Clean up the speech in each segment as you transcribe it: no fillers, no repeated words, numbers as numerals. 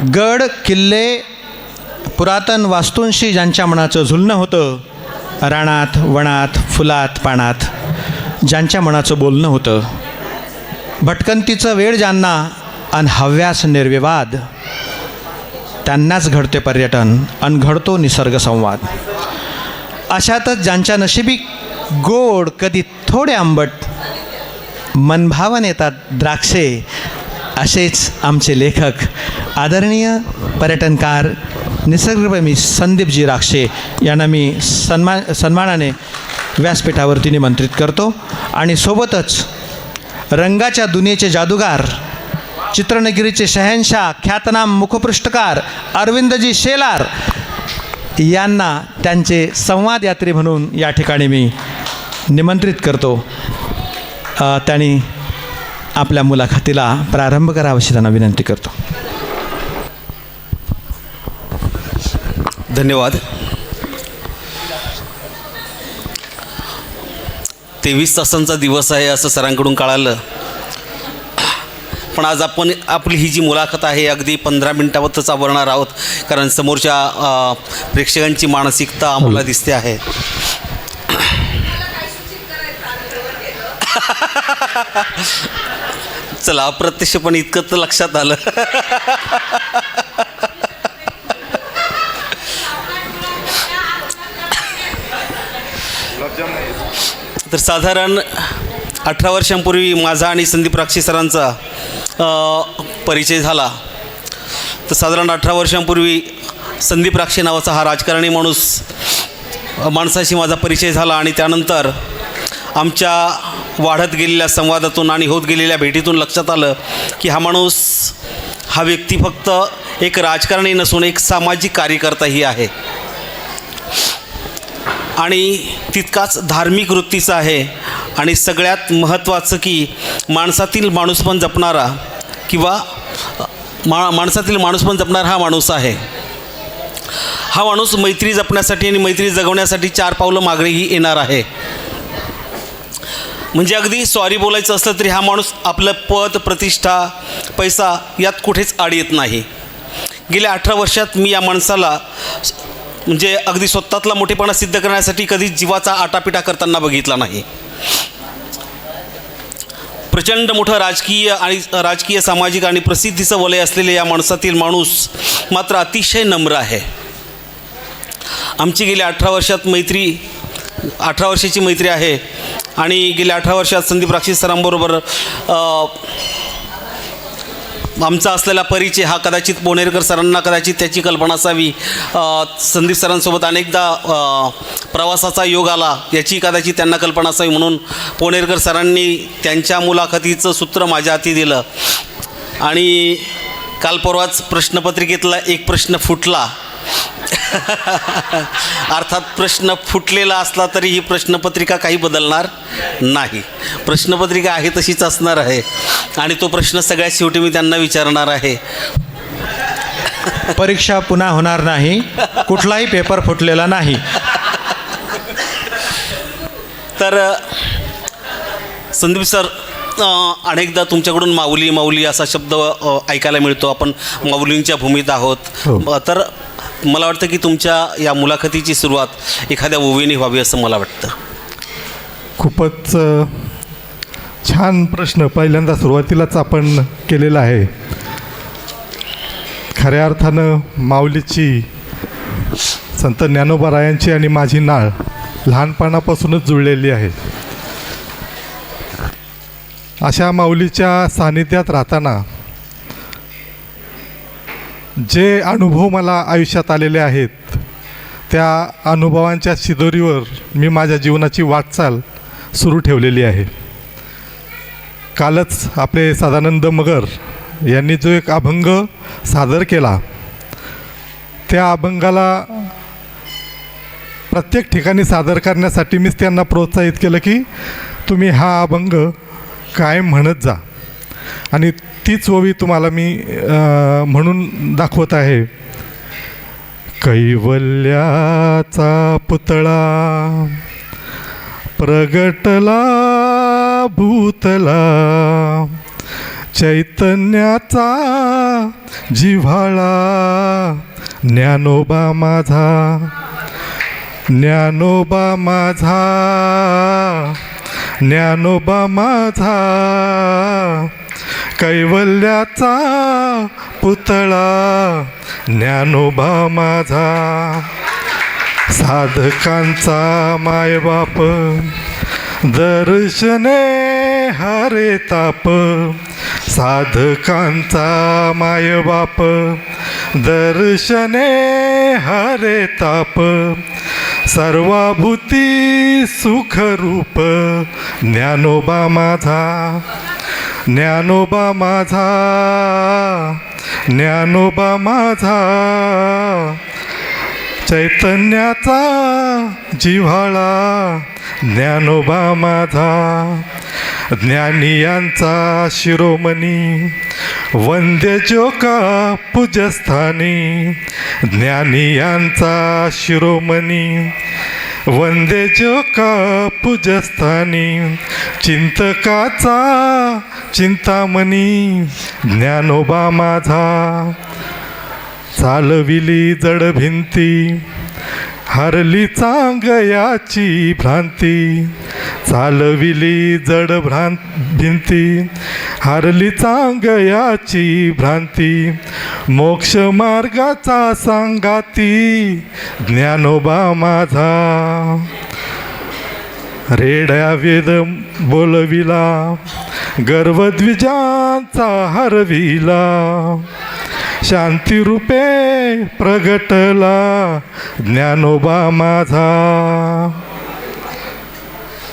गड किल्ले पुरातन वास्तूंशी ज्यांच्या मनाचं झुलणं होतं, रानात वनात फुलात पानात ज्यांच्या मनाचं बोलणं होतं, भटकंतीचं वेळ ज्यांना अन हव्यास निर्विवाद, त्यांनाच घडते पर्यटन अन घडतो निसर्ग संवाद. अशातच ज्यांच्या नशिबी गोड कधी थोडे आंबट, मनभावन येतात द्राक्षे, असेच आमचे लेखक आदरणीय पर्यटनकार निसर्गप्रेमी संदीपजी राक्षे यांना मी सन्मानाने व्यासपीठावरती निमंत्रित करतो. आणि सोबतच रंगाच्या दुनियेचे जादूगार, चित्रनगरीचे शहनशाह, ख्यातनाम मुखपृष्ठकार अरविंदजी शेलार यांना त्यांचे संवाद यात्री म्हणून या ठिकाणी मी निमंत्रित करतो. त्यांनी आपल्या मुलाखतीला प्रारंभ करावा अशी त्यांना विनंती करतो. धन्यवाद. 23 तासांचा दिवस आहे असं सरांकडून कळालं, पण आज आपण आपली ही जी मुलाखत आहे अगदी 15 मिनटावरच आवरणार आहोत, कारण समोरच्या प्रेक्षकांची मानसिकता आम्हाला दिसते आहे. चला, अप्रत्यक्षपणे इतकं तर लक्षात आलं. तर साधारण 18 वर्षांपूर्वी माझा आणि संदीप राक्षे सरांचा परिचय झाला. तर साधारण 18 वर्षांपूर्वी संदीप राक्षे नावाचा हा राजकारणी माणसाशी माझा परिचय झाला. आणि त्यानंतर आमच्या वाढत गेलेल्या संवादातून आणि होत गेलेल्या भेटीतून लक्षात आलं की हा व्यक्ती फक्त एक राजकारणी नसून एक सामाजिक कार्यकर्ताही आहे आणि तितकाच धार्मिक वृत्तीचा आहे. आणि सगळ्यात महत्त्वाचं की माणसातील माणूसपण जपणारा किंवा माणसातील माणूसपण जपणारा हा माणूस आहे. हा माणूस मैत्री जपण्यासाठी आणि मैत्री जगवण्यासाठी 4 पावलं मागेही येणार आहे. म्हणजे अगदी सॉरी बोलायचं असलं तरी हा माणूस आपलं पद, प्रतिष्ठा, पैसा यात कुठेच आड येत नाही. गेल्या 18 वर्षात मी या माणसाला म्हणजे अगदी स्वतःतला मोठेपणा सिद्ध करण्यासाठी कधी जीवाचा आटापिटा करताना बघितला नाही. प्रचंड मोठं राजकीय सामाजिक आणि प्रसिद्धीचं वलय असलेले या माणसातील माणूस मात्र अतिशय नम्र आहे. आमची गेल्या 18 वर्षाची मैत्री आहे आणि गेल्या 18 वर्षात संदीप राक्षे सरांबरोबर आमचा असलेला परिचय हा कदाचित पोणेरकर सरांना कदाचित त्याची कल्पना असावी. संदीप सरांसोबत अनेकदा प्रवासाचा योग आला याची कदाचित त्यांना कल्पना असावी, म्हणून पोणेरकर सरांनी त्यांच्या मुलाखतीचं सूत्र माझ्या हाती दिलं. आणि काल परवाच प्रश्नपत्रिकेतला एक प्रश्न फुटला. अर्थात प्रश्न फुटलेला असला तरी ही प्रश्नपत्रिका काही बदलणार नाही. प्रश्नपत्रिका आहे तशीच असणार आहे आणि तो प्रश्न सगळ्यात शेवटी मी त्यांना विचारणार आहे. परीक्षा पुन्हा होणार नाही, कुठलाही पेपर फुटलेला नाही. तर संदीप सर, अनेकदा तुमच्याकडून माऊली माऊली असा शब्द ऐकायला मिळतो. आपण माऊलींच्या भूमीत आहोत. तर मला वाटतं की तुमच्या या मुलाखतीची सुरुवात एखाद्या ओवीने व्हावी असं मला वाटतं. खूपच छान प्रश्न पहिल्यांदा सुरुवातीलाच आपण केलेला आहे. खऱ्या अर्थानं माऊलीची, संत ज्ञानोबारायांची आणि माझी नाळ लहानपणापासूनच जुळलेली आहे. अशा माऊलीच्या सानिध्यात राहताना जे अनुभव मला आयुष्यात आलेले आहेत त्या अनुभवांच्या शिदोरीवर मी माझ्या जीवनाची वाटचाल सुरू ठेवलेली आहे. कालच आपले सदानंद मगर यांनी जो एक अभंग सादर केला, त्या अभंगाला प्रत्येक ठिकाणी सादर करण्यासाठी मीच त्यांना प्रोत्साहित केलं की तुम्ही हा अभंग कायम म्हणत जा. आणि तीच ओवी तुम्हाला मी म्हणून दाखवत आहे. कैवल्याचा पुतळा प्रगटला भूतला, चैतन्याचा जिव्हाळा ज्ञानोबा माझा, ज्ञानोबा माझा, ज्ञानोबा माझा, कैवल्याचा पुतळा ज्ञानोबा माझा, साधकांचा मायबाप दर्शने हरे ताप, साधकांचा मायबाप दर्शने हरे ताप, सर्वाभूती सुखरूप ज्ञानोबा माझा, ज्ञानोबा माझा, ज्ञानोबा माझा, चैतन्याचा जिव्हाळा ज्ञानोबा माझा, ज्ञानियांचा शिरोमणी वंद्य जोका पूजस्थानी, ज्ञानियांचा शिरोमणी वंदे जोका पूजस्थानी, चिंतकाचा चिंतामणी ज्ञानोबा माझा, चालविली जड भिंती हरली चांगयाची भ्रांती, चालविली जड भिंती हरली चांगयाची भ्रांती, मोक्ष मार्गाचा सांगाती ज्ञानोबा माझा, रेड्या वेद बोलविला गर्वद्विजांचा हरविला, शांतिरूपे प्रगटला ज्ञानोबा माझा,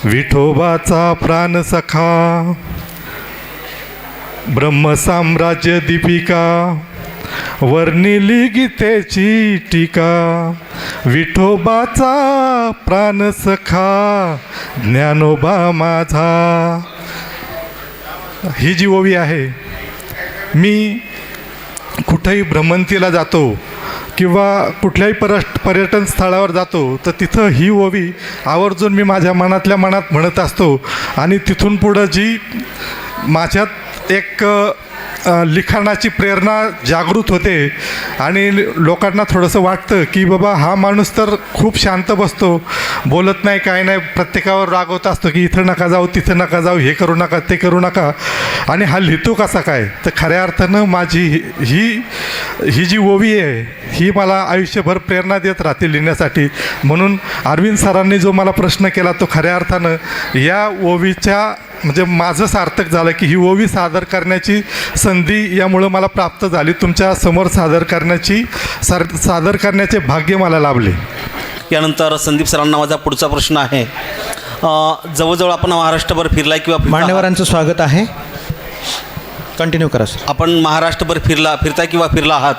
विठोबाचा प्राणसखा ब्रह्मसाम्राज्य दीपिका, वर्णिली गीतेची टीका, विठोबाचा प्राणसखा ज्ञानोबा माझा. ही जी ओवी आहे, मी कुठेही भ्रमंतीला जातो किंवा कुठल्याही पर्यटन स्थळावर जातो तर तिथं ही ओवी आवर्जून मी माझ्या मनातल्या मनात म्हणत असतो. आणि तिथून पुढं जी माझ्यात एक लिखाणाची प्रेरणा जागृत होते आणि लोकांना थोडंसं वाटतं की बाबा हा माणूस तर खूप शांत बसतो, बोलत नाही, काय नाही, प्रत्येकावर रागवत असतो की इथं नका जाऊ, तिथं नका जाऊ, हे करू नका, ते करू नका, आणि हा लिहितो कसा काय. तर खऱ्या अर्थानं माझी ही जी ओवी आहे ही मला आयुष्यभर प्रेरणा देत राहते लिहिण्यासाठी. म्हणून अरविंद सरांनी जो मला प्रश्न केला तो खऱ्या अर्थानं या ओवीच्या म्हणजे माझं सार्थक झालं की ही ओवी सादर करण्याची संधी यामुळं मला प्राप्त झाली. तुमच्या समोर सादर करण्याचे भाग्य मला लाभले. यानंतर संदीप सरांना माझा पुढचा प्रश्न आहे. जवळजवळ आपण महाराष्ट्रभर फिरलाय किंवा मान्यवरांचं स्वागत आहे. कंटिन्यू करा सर. आपण महाराष्ट्रभर फिरताय किंवा फिरला आहात,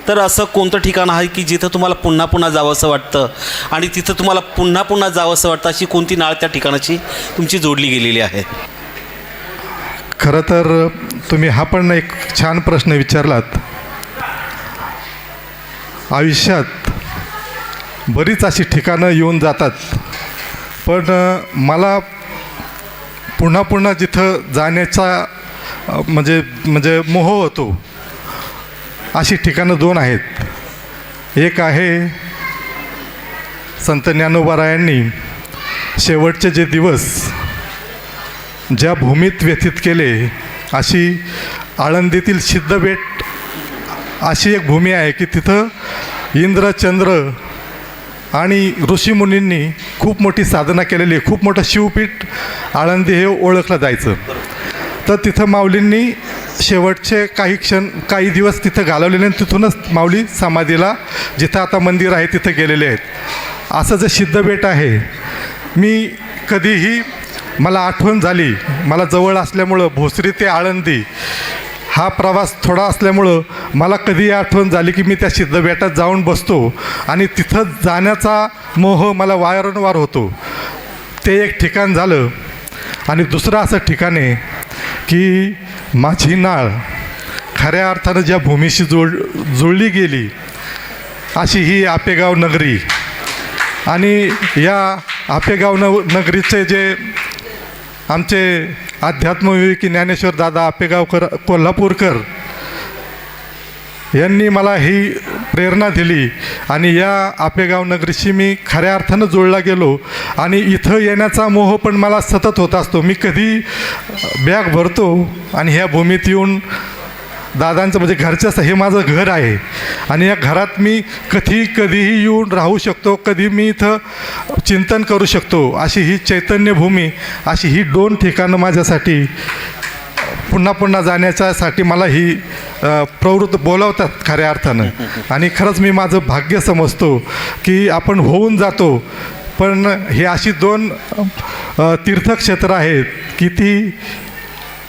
तर असं कोणतं ठिकाण आहे की जिथं तुम्हाला पुन्हा पुन्हा जावंसं वाटतं आणि तिथं तुम्हाला पुन्हा पुन्हा जावंसं वाटतं, अशी कोणती नाळ त्या ठिकाणाची तुमची जोडली गेलेली आहे? खरं तर तुम्ही हा पण एक छान प्रश्न विचारलात. आयुष्यात बरीच अशी ठिकाणं येऊन जातात, पण मला पुन्हा पुन्हा जिथं जाण्याचा म्हणजे मोह होतो अशी ठिकाणं दोन आहेत. एक आहे संत ज्ञानोबारायांनी शेवटचे जे दिवस ज्या भूमीत व्यतीत केले, अशी आळंदीतील सिद्धबेट अशी एक भूमी आहे की तिथं इंद्र चंद्र आणि ऋषीमुनींनी खूप मोठी साधना केलेली आहे. खूप मोठं शिवपीठ आळंदी हे ओळखलं जायचं. तर तिथं माऊलींनी शेवटचे काही दिवस तिथं घालवलेले आणि तिथूनच माऊली समाधीला जिथं आता मंदिर आहे तिथं गेलेले आहेत. असं जे सिद्धबेट आहे, मी कधीही मला आठवण झाली, मला जवळ असल्यामुळं भोसरी ते आळंदी हा प्रवास थोडा असल्यामुळं मला कधीही आठवण झाली की मी त्या सिद्धबेटात जाऊन बसतो आणि तिथं जाण्याचा मोह मला वारंवार होतो. ते एक ठिकाण झालं. आणि दुसरं असं ठिकाण आहे की माझी नाळ खऱ्या अर्थानं ज्या भूमीशी जुळली गेली अशी ही आपेगाव नगरी. आणि या आपेगाव नगरीचे जे आमचे अध्यात्मविवेकी ज्ञानेश्वर दादा आपेगावकर कोल्हापूरकर यांनी मला ही प्रेरणा दिली आणि या आपेगाव नगरीशी मी खऱ्या अर्थानं जोडला गेलो आणि इथं येण्याचा मोह पण मला सतत होत असतो. मी कधी बॅग भरतो आणि ह्या भूमीत येऊन दादांचं म्हणजे घरचं हे माझं घर आहे आणि या घरात मी कधीही येऊन राहू शकतो, कधी मी इथं चिंतन करू शकतो. अशी ही चैतन्यभूमी, अशी ही 2 ठिकाणं माझ्यासाठी पुन्हा पुन्हा जाण्याच्यासाठी मला ही प्रवृत्त बोलावतात खऱ्या अर्थानं. आणि खरंच मी माझं भाग्य समजतो की आपण होऊन जातो, पण हे अशी 2 तीर्थक्षेत्र आहेत की ती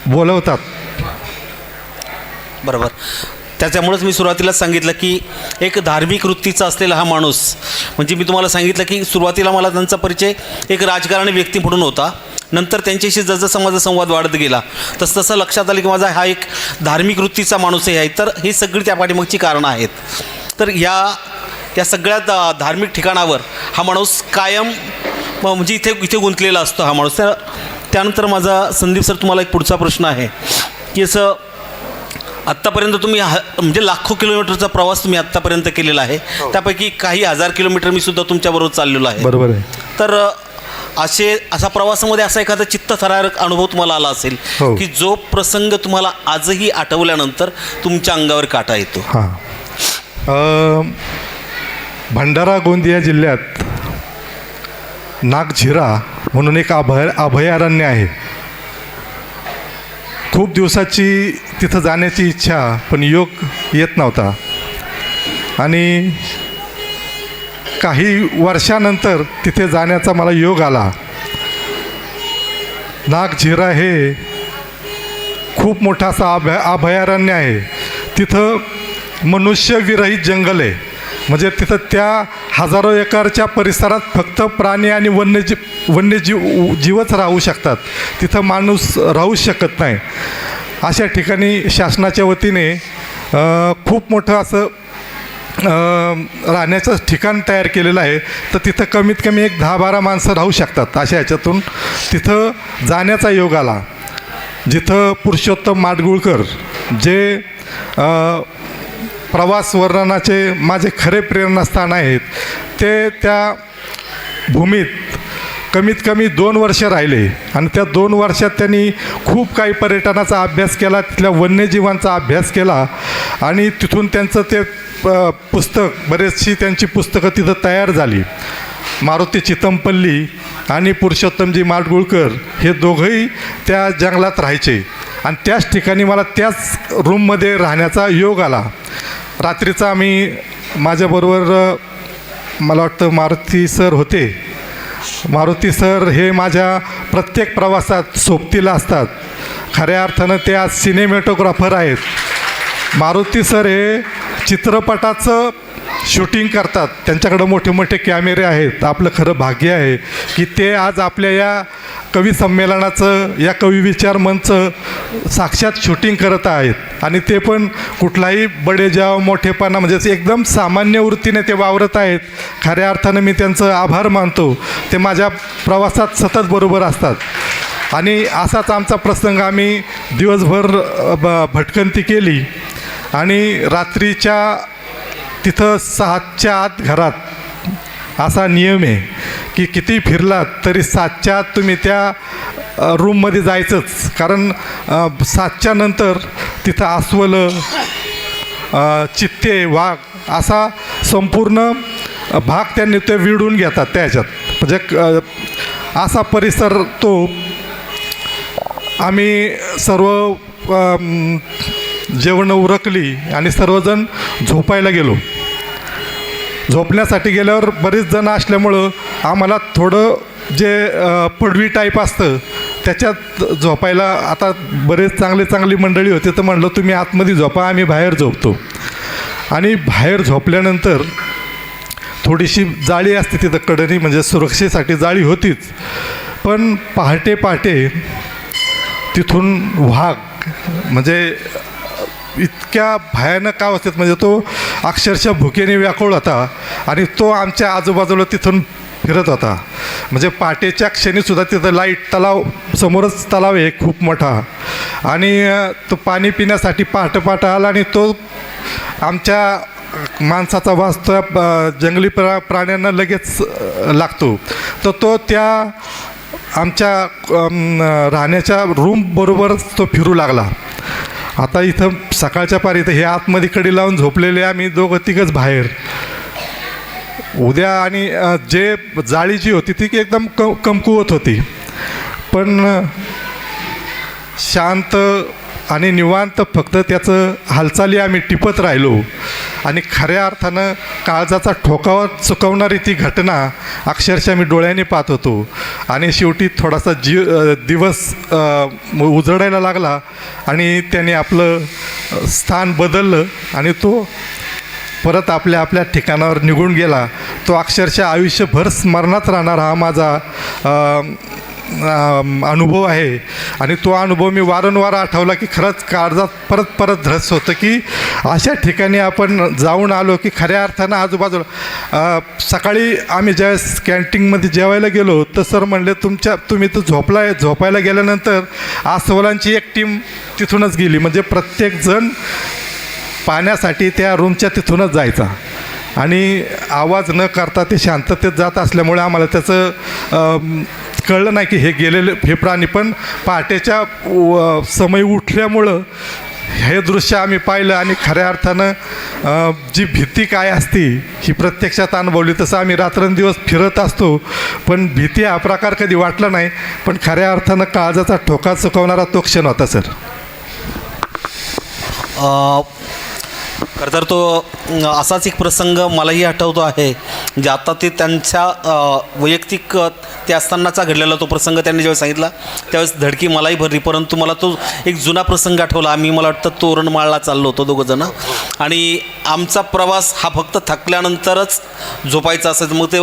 बोलवतात. बरोबर. त्याच्यामुळेच मी सुरुवातीलाच सांगितलं की एक धार्मिक वृत्तीचा असलेला हा माणूस, म्हणजे मी तुम्हाला सांगितलं की सुरुवातीला मला त्यांचा परिचय एक राजकारणी व्यक्ती म्हणून होता. नंतर त्यांच्याशी जसजसा माझा संवाद वाढत गेला तसं लक्षात आलं की माझा हा एक धार्मिक वृत्तीचा माणूसही आहे. तर ही सगळी त्या पाठीमागची कारणं आहेत. तर या सगळ्यात धार्मिक ठिकाणावर हा माणूस कायम म्हणजे इथे गुंतलेला असतो हा माणूस. त्यानंतर माझा संदीप सर तुम्हाला एक पुढचा प्रश्न आहे की असं आत्तापर्यंत तुम्ही म्हणजे लाखो किलोमीटरचा प्रवास तुम्ही आत्तापर्यंत केलेला आहे. त्यापैकी काही 1000 किलोमीटर मी सुद्धा तुमच्याबरोबर चाललेलो आहे. बरोबर आहे. तर असा प्रवासामध्ये असा एखादा चित्तथरारक अनुभव तुम्हाला आला असेल की जो प्रसंग तुम्हाला आजही आठवल्यानंतर तुमच्या अंगावर काटा येतो. हां, भंडारा गोंदिया जिल्ह्यात नागझिरा म्हणून एक अभयारण्य आहे. खूप दिवसाची तिथं जाण्याची इच्छा, पण योग येत नव्हता. आणि काही वर्षानंतर तिथे जाण्याचा मला योग आला. नागझिरा हे खूप मोठा असा अभयारण्य आहे. तिथं मनुष्यविरहित जंगल आहे. म्हणजे तिथं त्या हजारो एकरच्या परिसरात फक्त प्राणी आणि वन्यजीवच राहू शकतात. तिथं माणूस राहूच शकत नाही. अशा ठिकाणी शासनाच्या वतीने खूप मोठं असं राहण्याचं ठिकाण तयार केलेलं आहे. तर तिथं कमीत कमी एक 10-12 माणसं राहू शकतात. अशा ह्याच्यातून तिथं जाण्याचा योग आला, जिथं पुरुषोत्तम माडगुळकर जे प्रवास वर्णनाचे माझे खरे प्रेरणास्थान आहेत, ते त्या भूमीत कमीत कमी 2 वर्ष राहिले. आणि त्या 2 वर्षात त्यांनी खूप काही पर्यटनाचा अभ्यास केला, तिथल्या वन्यजीवांचा अभ्यास केला आणि तिथून त्यांचं ते पुस्तक, बरेचशी त्यांची पुस्तकं तिथं तयार झाली. मारुती चितमपल्ली आणि पुरुषोत्तमजी माडगुळकर हे दोघंही त्या जंगलात राहायचे आणि त्याच ठिकाणी मला त्याच रूममध्ये राहण्याचा योग आला. रात्रीचा आम्ही माझ्याबरोबर मला वाटतं मारुती सर होते. मारुती सर हे माझ्या प्रत्येक प्रवासात सोबतीला असतात. खऱ्या अर्थानं ते आज सिनेमॅटोग्राफर आहेत. मारुती सर हे चित्रपटाचं शूटिंग करतात. त्यांच्याकडं मोठे मोठे कॅमेरे आहेत. आपलं खरं भाग्य आहे की ते आज आपल्या या कवी संमेलनाचं, या कवी विचार मंचचं साक्षात शूटिंग करत आहेत. आणि ते पण कुठलाही बडेजाव मोठेपणा म्हणजे एकदम सामान्य वृत्तीने ते वावरत आहेत. खऱ्या अर्थानं मी त्यांचं आभार मानतो. ते माझ्या प्रवासात सतत बरोबर असतात. आणि असाच आमचा प्रसंग, आम्ही दिवसभर भटकंती केली आणि रात्रीच्या तिथं 7च्या आत घरात असा नियम आहे की किती फिरलात तरी 7च्या आत तुम्ही त्या रूममध्ये जायचंच. कारण 7च्या नंतर तिथं अस्वलं, चित्ते, वाघ असा संपूर्ण भाग त्यांनी ते विडून घेतात त्या ह्याच्यात. म्हणजे असा परिसर तो. आम्ही सर्व जेवणं उरकली आणि सर्वजण झोपायला गेलो. झोपण्यासाठी गेल्यावर बरेच जण असल्यामुळं आम्हाला थोडं जे पडवी टाईप असतं त्याच्यात झोपायला, आता बरेच चांगली मंडळी होते, तर म्हणलं तुम्ही आतमध्ये झोपा, आम्ही बाहेर झोपतो. आणि बाहेर झोपल्यानंतर थोडीशी जाळी असते तिथं कडनी, म्हणजे सुरक्षेसाठी जाळी होतीच. पण पहाटे तिथून वाघ म्हणजे इतक्या भयानक अवस्थेत, म्हणजे तो अक्षरशः भुकेने व्याकुळ होता आणि तो आमच्या आजूबाजूला तिथून फिरत होता. म्हणजे पहाटेच्या क्षणीसुद्धा तिथं लाईट, तलाव समोरच तलाव आहे खूप मोठा, आणि तो पाणी पिण्यासाठी पहाटे आला, आणि तो आमच्या माणसाचा वास त्या जंगली प्राण्यांना लगेच लागतो. तर तो त्या आमच्या राहण्याच्या रूमबरोबरच तो फिरू लागला. आता इथं सकाळच्या पारी इथं हे आतमध्ये कडी लावून झोपलेले, आम्ही दोघं तिघंच बाहेर. उद्या आणि जे जाळी जी होती ती एकदम कमकुवत होती, पण शांत आणि निवांत फक्त त्याचं हालचाली आम्ही टिपत राहिलो. आणि खऱ्या अर्थानं काळजाचा ठोकावा चुकवणारी ती घटना अक्षरशः मी डोळ्याने पाहत होतो. आणि शेवटी थोडासा दिवस उजडायला लागला, आणि त्याने आपलं स्थान बदललं, आणि तो परत आपल्या आपल्या ठिकाणावर निघून गेला. तो अक्षरशः आयुष्यभर स्मरणात राहणार हा माझा अनुभव आहे. आणि तो अनुभव मी वारंवार आठवला की खरंच काळजात परत धस होतं की अशा ठिकाणी आपण जाऊन आलो की खऱ्या अर्थानं आजूबाजूला. सकाळी आम्ही ज्यावेळेस कॅन्टीनमध्ये जेवायला गेलो तर सर म्हणले तुम्ही तर झोपायला गेल्यानंतर अस्वलांची एक टीम तिथूनच गेली. म्हणजे प्रत्येकजण पाण्यासाठी त्या रूमच्या तिथूनच जायचा, आणि आवाज न करता ते शांततेत जात असल्यामुळे आम्हाला त्याचं कळलं नाही की हे प्राणी. पण पहाटेच्या समय उठल्यामुळं हे दृश्य आम्ही पाहिलं, आणि खऱ्या अर्थानं जी भीती काय असती ही प्रत्यक्षात अनुभवली. तसं आम्ही रात्रंदिवस फिरत असतो, पण भीती हा प्रकार कधी वाटला नाही. पण खऱ्या अर्थानं काळजाचा ठोका चुकवणारा तो क्षण होता सर. खरं तर तो असाच एक प्रसंग मलाही आठवतो आहे. म्हणजे आता ते त्यांच्या वैयक्तिक ते असतानाचा घडलेला तो प्रसंग त्यांनी ज्यावेळेस सांगितला त्यावेळेस धडकी मलाही भरली. परंतु मला तो एक जुना प्रसंग आठवला. आम्ही मला वाटतं तोरणमाळला चाललो होतो दोघंजणं, आणि आमचा प्रवास हा फक्त थकल्यानंतरच झोपायचा असायचं. मग ते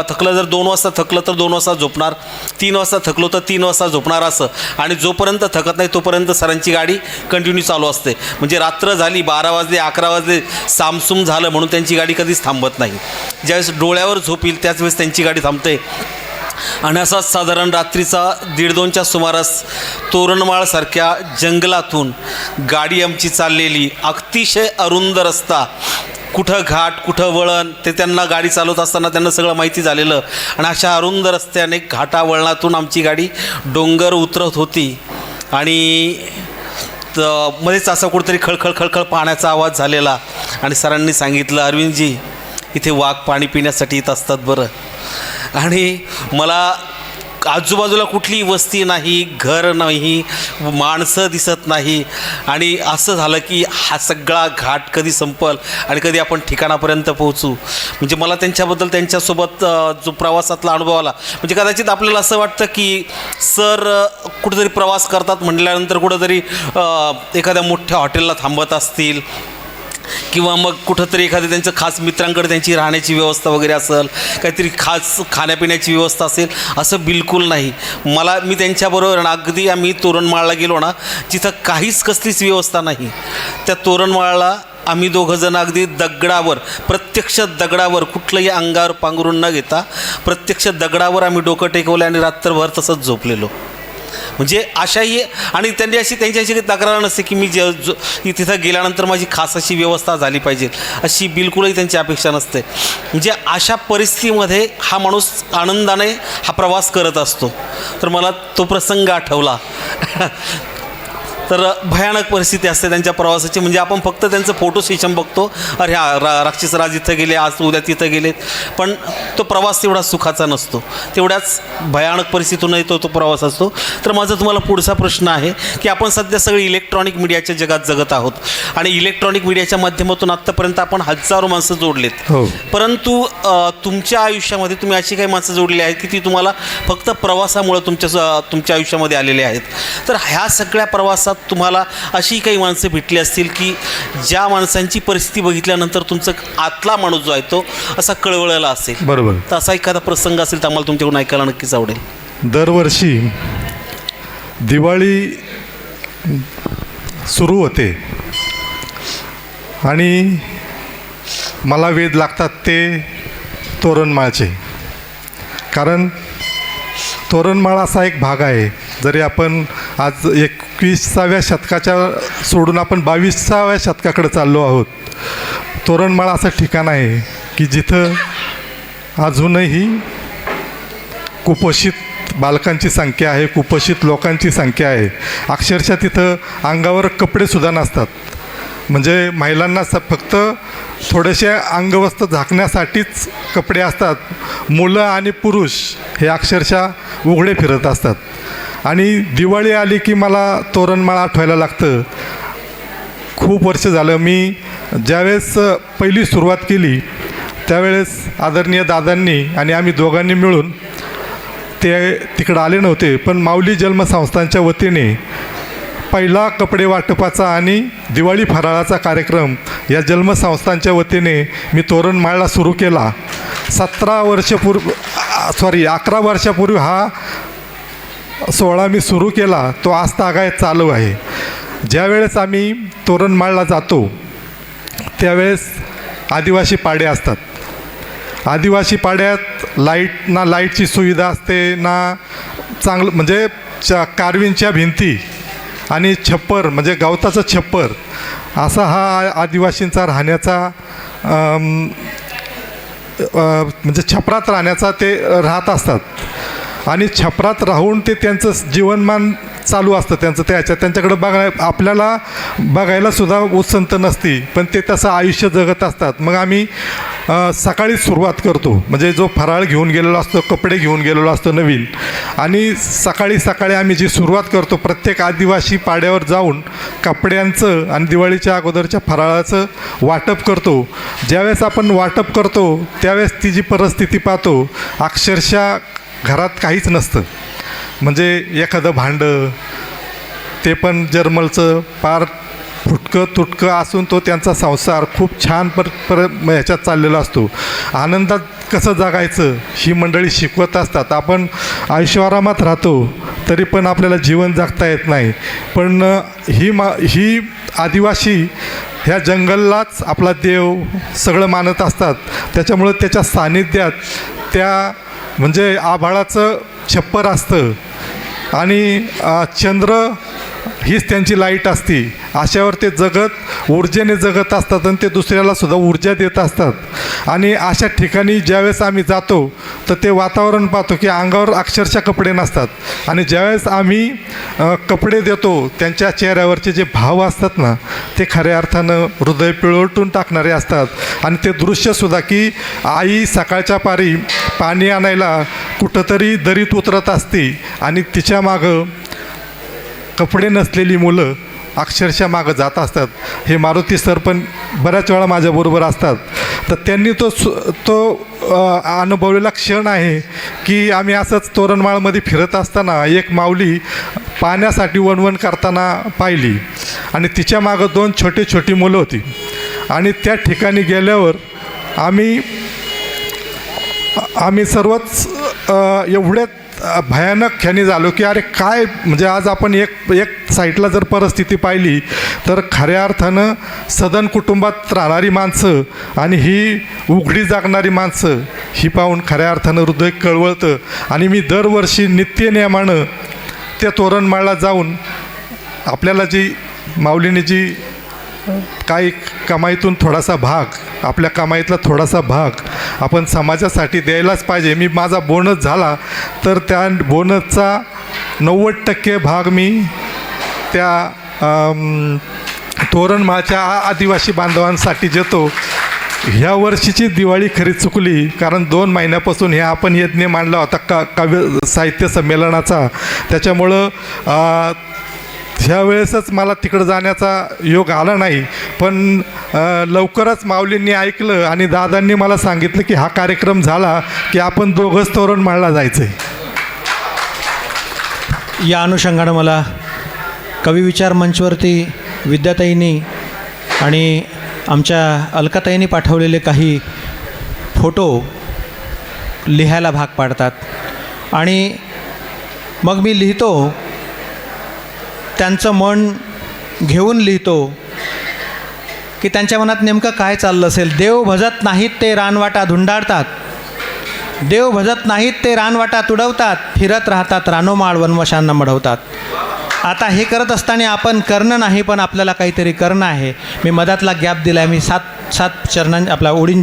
थकलं जर 2 वाजता थकलं तर 2 वाजता झोपणार, 3 वाजता थकलो तर 3 वाजता झोपणार असं. आणि जोपर्यंत थकत नाही तोपर्यंत सरांची गाडी कंटिन्यू चालू असते. म्हणजे रात्र झाली, 12 वाजले, 11 वाजले, सामसूम झालं म्हणून त्यांची गाडी कधीच थांबत नाही. ज्यावेळेस डोळ्यावर झोप येईल त्याच वेळेस त्यांची गाडी थांबते. आणि असाच साधारण रात्रीचा 1:30च्या सुमारास तोरणमाळसारख्या जंगलातून गाडी आमची चाललेली, अतिशय अरुंद रस्ता, कुठं घाट कुठं वळण ते त्यांना गाडी चालवत असताना त्यांना सगळं माहिती झालेलं. आणि अशा अरुंद रस्त्याने घाटा वळणातून आमची गाडी डोंगर उतरत होती. आणि मध्येच असा कुठेतरी खळखळ पाण्याचा आवाज झालेला. आणि सरांनी सांगितलं, अरविंदजी इथे वाघ पाणी पिण्यासाठी येत असतात बरं. आणि मला आजूबाजूला कुठलीही वस्ती नाही, घर नाही, माणसं दिसत नाही. आणि असं झालं की हा सगळा घाट कधी संपल आणि कधी आपण ठिकाणापर्यंत पोहोचू. म्हणजे मला त्यांच्याबद्दल त्यांच्यासोबत जो प्रवासातला अनुभव आला, म्हणजे कदाचित आपल्याला असं वाटतं की सर कुठेतरी प्रवास करतात म्हटल्यानंतर कुठंतरी एखाद्या मोठ्या हॉटेलला थांबत असतील, किंवा मग कुठंतरी एखाद्या त्यांचं खास मित्रांकडे त्यांची राहण्याची व्यवस्था वगैरे असेल, काहीतरी खास खाण्यापिण्याची व्यवस्था असेल. असं बिलकुल नाही. मी त्यांच्याबरोबर अगदी आम्ही तोरणमाळला गेलो ना, तिथं काहीच कसलीच व्यवस्था नाही. त्या तोरणमाळला आम्ही दोघंजण अगदी दगडावर, प्रत्यक्ष दगडावर, कुठलंही अंगावर पांघरून न घेता प्रत्यक्ष दगडावर आम्ही डोकं टेकवलं आणि रात्रभर तसंच झोपलेलो. म्हणजे अशाही, आणि त्यांची काही तक्रार नसते की मी तिथं गेल्यानंतर माझी खास अशी व्यवस्था झाली पाहिजे, अशी बिलकुलही त्यांची अपेक्षा नसते. म्हणजे अशा परिस्थितीमध्ये हा माणूस आनंदाने हा प्रवास करत असतो. तर मला तो प्रसंग आठवला. तर भयानक परिस्थिती असते त्यांच्या प्रवासाची. म्हणजे आपण फक्त त्यांचं फोटो सेशन बघतो, अरे हा राक्षसराज इथं गेले, आज उद्या तिथं गेलेत, पण तो प्रवास तेवढा सुखाचा नसतो. तेवढ्याच भयानक परिस्थितीतूनही तो प्रवास असतो. तर माझा तुम्हाला पुढचा प्रश्न आहे की आपण सध्या सगळे इलेक्ट्रॉनिक मीडियाच्या जगात जगत आहोत, आणि इलेक्ट्रॉनिक मीडियाच्या माध्यमातून आत्तापर्यंत आपण हजारो माणसं जोडलेत. हो. परंतु तुमच्या आयुष्यामध्ये तुम्ही अशी काही माणसं जोडली आहेत की ती तुम्हाला फक्त प्रवासामुळं तुमच्या आयुष्यामध्ये आलेली आहेत. तर ह्या सगळ्या प्रवासात तुम्हाला अशी काही माणसं भेटली असतील की ज्या माणसांची परिस्थिती बघितल्यानंतर तुमचं आतला माणूस जो आहे तो असा कळवळला असेल. बरोबर. तर असा एखादा प्रसंग असेल तर आम्हाला तुमच्याकडून ऐकायला नक्कीच आवडेल. दरवर्षी दिवाळी सुरू होते आणि मला वेध लागतात ते तोरणमाळचे. कारण तोरणमाळ असा एक भाग आहे, जरी आपण आज 21व्या शतकाच्या सोडून आपण 22व्या शतकाकडे चाललो आहोत. तोरणमाळ असं ठिकाण आहे की जिथं अजूनही कुपोषित बालकांची संख्या आहे, कुपोषित लोकांची संख्या आहे. अक्षरशः तिथं अंगावर कपडेसुद्धा नसतात. म्हणजे महिलांना फक्त थोडेसे अंगवस्त्र झाकण्यासाठीच कपडे असतात. मुलं आणि पुरुष हे अक्षरशः उघडे फिरत असतात. आणि दिवाळी आली की मला तोरणमाळ आठवायला लागतं. खूप वर्ष झालं मी ज्यावेळेस पहिली सुरुवात केली त्यावेळेस आदरणीय दादांनी आणि आम्ही दोघांनी मिळून ते तिकडं आले नव्हते, पण माऊली जन्मसंस्थांच्या वतीने पहिला कपडे वाटपाचा आणि दिवाळी फराळाचा कार्यक्रम या जन्मसंस्थांच्या वतीने मी तोरणमाळला सुरू केला. 11 वर्षापूर्वी हा सोहळा मी सुरू केला. तो आज तागायत चालू आहे. ज्यावेळेस आम्ही तोरणमाळला जातो त्यावेळेस आदिवासी पाडे असतात. आदिवासी पाड्यात लाईटची सुविधा असते ना, चांगलं म्हणजे कारवींच्या भिंती आणि छप्पर म्हणजे गवताचं छप्पर असा हा आदिवासींचा राहण्याचा म्हणजे छपरात राहण्याचा ते राहत असतात. आणि छपरात राहून ते त्यांचं जीवनमान चालू असतं त्यांचं. त्यांच्याकडं आपल्याला बघायलासुद्धा उत्संत नसती, पण ते तसं आयुष्य जगत असतात. मग आम्ही सकाळीच सुरुवात करतो, म्हणजे जो फराळ घेऊन गेलेलो असतो, कपडे घेऊन गेलेलो असतो नवीन, आणि सकाळी आम्ही जी सुरुवात करतो प्रत्येक आदिवासी पाड्यावर जाऊन कपड्यांचं आणि दिवाळीच्या अगोदरच्या फराळाचं वाटप करतो. ज्यावेळेस आपण वाटप करतो त्यावेळेस ती जी परिस्थिती पाहतो, अक्षरशः घरात काहीच नसतं. म्हणजे एखादं भांडं ते पण जर्मलचं पार फुटकं तुटकं असून तो त्यांचा संसार खूप छान ह्याच्यात चाललेला असतो. आनंदात कसं जगायचं ही मंडळी शिकवत असतात. आपण ऐशोआरामात राहतो तरी पण आपल्याला जीवन जगता येत नाही, पण ही आदिवासी ह्या जंगलालाच आपला देव सगळं मानत असतात. त्याच्यामुळं त्याच्या सान्निध्यात त्या म्हणजे आभाळाचं छप्पर असतं आणि चंद्र हीच त्यांची लाईट असते. अशावर ते ऊर्जेने जगत असतात आणि ते दुसऱ्यालासुद्धा ऊर्जा देत असतात. आणि अशा ठिकाणी ज्यावेळेस आम्ही जातो तर ते वातावरण पाहतो की अंगावर अक्षरशः कपडे नसतात. आणि ज्यावेळेस आम्ही कपडे देतो त्यांच्या चेहऱ्यावरचे जे भाव असतात ना, ते खऱ्या अर्थानं हृदय पिळवटून टाकणारे असतात. आणि ते दृश्यसुद्धा की आई सकाळच्या पारी पाणी आणायला कुठंतरी दरीत उतरत असते आणि तिच्या मागं कपडे नसलेली मुलं अक्षरशः मागं जात असतात. हे मारुती सर पण बऱ्याच वेळा माझ्याबरोबर असतात. तर त्यांनी तो अनुभवलेला क्षण आहे की आम्ही असंच तोरणमाळमध्ये फिरत असताना एक माऊली पाण्यासाठी वणवण करताना पाहिली आणि तिच्या मागं 2 छोटी मुलं होती. आणि त्या ठिकाणी गेल्यावर आम्ही सर्वच एवढ्यात भयानक ह्यानी झालो की अरे काय, म्हणजे आज आपण एक साईडला जर परिस्थिती पाहिली तर खऱ्या अर्थानं सदन कुटुंबात राहणारी माणसं आणि ही उघडी जागणारी माणसं ही पाहून खऱ्या अर्थानं हृदय कळवळतं. आणि मी दरवर्षी नित्यनियमानं त्या तोरणमाळला जाऊन आपल्याला जी माऊलीने जी काही कमाईतून थोडासा भाग, आपल्या कमाईतला थोडासा भाग आपण समाजासाठी द्यायलाच पाहिजे. माझा बोनस झाला तर त्या बोनसचा 90% भाग मी त्या तोरणमाळच्या आदिवासी बांधवांसाठी देतो. ह्या वर्षीची दिवाळी खरी चुकली, कारण 2 महिन्यापासून हे आपण यज्ञ मांडला होता काव्य साहित्य संमेलनाचा. त्याच्यामुळं ह्या वेळेसच मला तिकडं जाण्याचा योग आला नाही. पण लवकरच माऊलींनी ऐकलं आणि दादांनी मला सांगितलं की हा कार्यक्रम झाला की आपण दोघंच तोरणमाळला जायचं आहे. या अनुषंगानं मला कवी विचार मंचवरती विद्याताईंनी आणि आमच्या अलकाताईंनी पाठवलेले काही फोटो लिहायला भाग पाडतात. आणि मग मी लिहितो, त्यांचं मन घेऊन लिहितो की त्यांच्या मनात नेमकं काय चाललं असेल. देव भजत नाहीत ते रानवाटा धुंडाळतात, देव भजत नाहीत ते रानवाटा तुडवतात, फिरत राहतात रानोमाळ वनवशांना मढवतात. आता हे करत असताना आपण करणं नाही, पण आपल्याला काहीतरी करणं आहे. मी मधातला गॅप दिला आहे. मी सात चरणां आपला ओढीं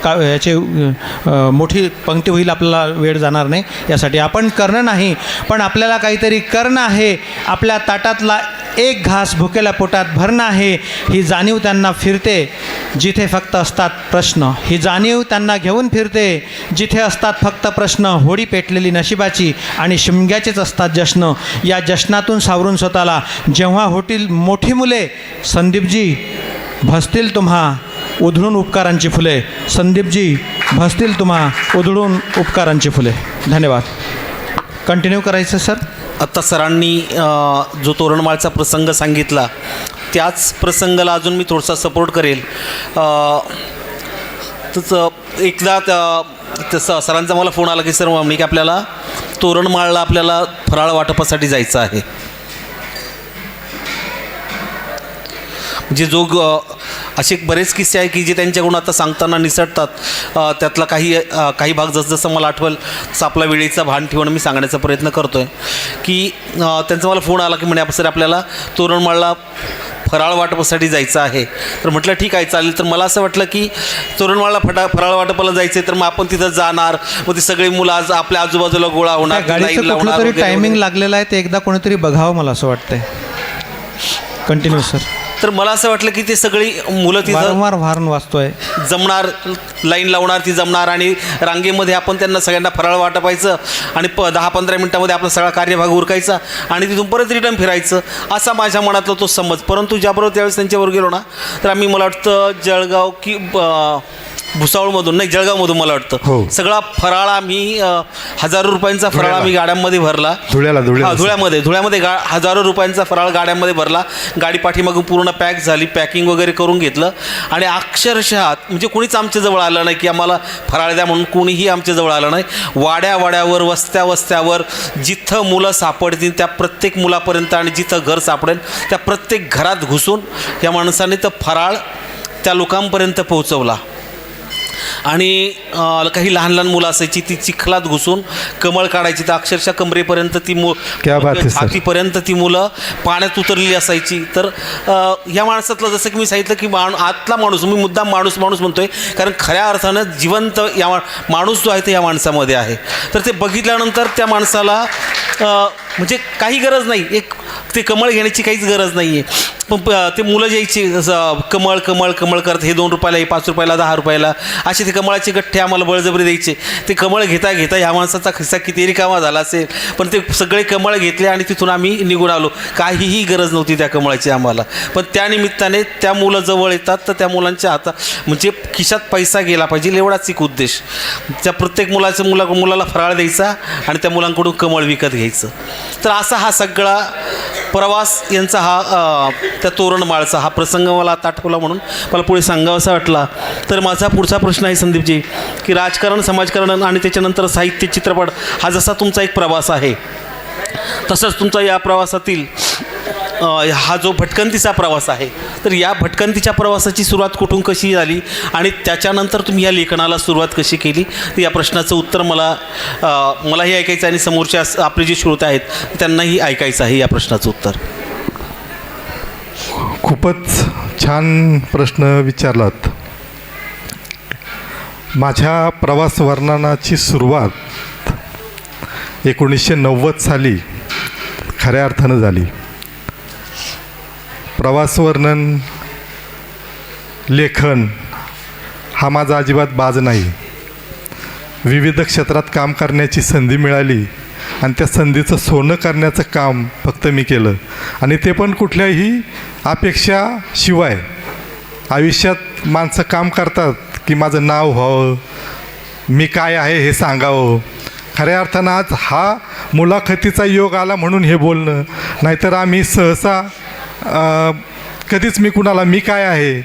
का याची मोठी पंक्ती होईल, आपल्याला वेळ जाणार नाही. यासाठी आपण करणं नाही, पण आपल्याला काहीतरी करणं आहे. आपल्या ताटातला एक घास भुकेल्या पोटात भरणं आहे. ही जाणीव त्यांना फिरते जिथे फक्त असतात प्रश्न. ही जाणीव त्यांना घेऊन फिरते जिथे असतात फक्त प्रश्न. होडी पेटलेली नशिबाची आणि शिमग्याचेच असतात जश्न. या जश्नातून सावरून स्वतःला जेव्हा होतील मोठी मुले, संदीपजी भसतील तुम्हा उधळून उपकारांची फुले. संदीपजी भसतील तुम्हा उधळून उपकारांची फुले. धन्यवाद. कंटिन्यू करायचं सर. आत्ता सरांनी जो तोरणमाळचा प्रसंग सांगितला, त्याच प्रसंगाला अजून मी थोडासा सपोर्ट करेल. तसं एकदा तसं सरांचा मला फोन आला की सर मी की आपल्याला तोरणमाळला आपल्याला फराळ वाटपासाठी जायचं आहे. म्हणजे असे बरेच किस्से आहे की जे त्यांच्याकडून आता सांगताना निसटतात. त्यातला काही भाग जसं मला आठवेल तसं आपला वेळेचा भान ठेवून मी सांगण्याचा प्रयत्न करतो आहे. की त्यांचा मला फोन आला की म्हणे सर आपल्याला तोरणमाळला फराळ वाटपासाठी जायचं आहे. तर म्हटलं ठीक आहे चालेल. तर मला असं वाटलं की तोरणमाळला फराळ वाटपाला जायचं आहे, तर मग आपण तिथं जाणार, मग ती सगळी मुलं आज आपल्या आजूबाजूला गोळा होणार, गाडीचं कुठलं तरी टायमिंग लागलेलं आहे, ते एकदा कोणीतरी बघावं मला असं वाटतंय. Continue sir. तर मला असं वाटलं की ते सगळी मुलं तिथं वारंवार वारण वाचतोय, जमणार, लाईन लावणार, ती जमणार आणि रांगेमध्ये आपण त्यांना सगळ्यांना फराळ वाटपायचं आणि 10-15 मिनटामध्ये आपला सगळा कार्यभाग उरकायचा आणि तिथून परत रिटर्न फिरायचं, असा माझ्या मनातला तो समज. परंतु ज्याबरोबर त्यावेळेस त्यांच्यावर गेलो ना, तर आम्ही मला वाटतं जळगाव की भुसावळमधून नाही जळगावमधून मला वाटतं सगळा फराळ आम्ही हजारो रुपयांचा फराळ आम्ही गाड्यांमध्ये भरला. धुळ्यामध्ये हजारो रुपयांचा फराळ गाड्यांमध्ये भरला. गाडी पाठीमागून पूर्ण पॅक झाली, पॅकिंग वगैरे करून घेतलं आणि अक्षरशः म्हणजे कोणीच आमच्याजवळ आलं नाही की आम्हाला फराळ द्या म्हणून. कोणीही आमच्याजवळ आलं नाही. वाड्यावर वस्त्यावर जिथं मुलं सापडतील त्या प्रत्येक मुलापर्यंत आणि जिथं घर सापडेल त्या प्रत्येक घरात घुसून या माणसाने तर फराळ त्या लोकांपर्यंत पोहोचवला. आणि काही लहान मुलं असायची, ती चिखलात घुसून कमळ काढायची, तर अक्षरशः कमरेपर्यंत ती हातीपर्यंत ती मुलं पाण्यात उतरलेली असायची. तर या माणसातलं जसं की मी सांगितलं की आतला माणूस, मी मुद्दाम माणूस म्हणतोय कारण खऱ्या अर्थानं जिवंत या माणूस जो आहे ते या माणसामध्ये आहे. तर ते बघितल्यानंतर त्या माणसाला म्हणजे काही गरज नाही, ते कमळ घेण्याची काहीच गरज नाही आहे. पण ते मुलं ज्यायची कमळ करत, हे 2 रुपयाला, हे 5 रुपयाला, 10 रुपयाला, असे ते कमळाचे गठ्ठे आम्हाला बळजबरी द्यायचे. ते कमळ घेता ह्या माणसाचा खिस्सा किती रिकामा झाला असेल, पण ते सगळे कमळ घेतले आणि तिथून आम्ही निघून आलो. काहीही गरज नव्हती त्या कमळाची आम्हाला. पण त्या निमित्ताने त्या मुलं जवळ येतात, तर त्या मुलांच्या हातात म्हणजे खिशात पैसा गेला पाहिजे एवढाच एक उद्देश. त्या प्रत्येक मुलाला फराळ द्यायचा आणि त्या मुलांकडून कमळ विकत घ्यायचं. तर असा हा सगळा प्रवास यांचा हा त्या तोरणमाळचा हा प्रसंग मला आता आठवला म्हणून मला पुढे सांगावासा वाटला. तर माझा पुढचा प्रश्न आहे संदीपजी, की राजकारण, समाजकारण आणि त्याच्यानंतर साहित्य, चित्रपट हा जसा तुमचा एक प्रवास आहे, तसंच तुमचा या प्रवासातील हा जो भटकंतीचा प्रवास आहे, तर या भटकंतीच्या प्रवासाची सुरुवात कुठून कशी झाली आणि त्याच्यानंतर तुम्ही या लेखनाला सुरुवात कशी केली, तर या प्रश्नाचं उत्तर मलाही ऐकायचं आणि समोरच्या आपले जे श्रोते आहेत त्यांनाही ऐकायचं आहे या प्रश्नाचं उत्तर. खूपच छान प्रश्न विचारलात. माझ्या प्रवास वर्णनाची सुरुवात 1990 साली खऱ्या अर्थानं झाली. प्रवास वर्णन, लेखन हा माझा अजिबात बाज नाही. विविध क्षेत्रात काम करण्याची संधी मिळाली आणि त्या संधीचं सोनं करण्याचं काम फक्त मी केलं, आणि ते पण कुठल्याही अपेक्षाशिवाय. आयुष्यात माणसं काम करतात की माझं नाव व्हावं, मी काय आहे हे सांगावं. खऱ्या अर्थानं आज हा मुलाखतीचा योग आला म्हणून हे बोलणं, नाहीतर आम्ही सहसा कधीच मी कुणाला मी काय आहे,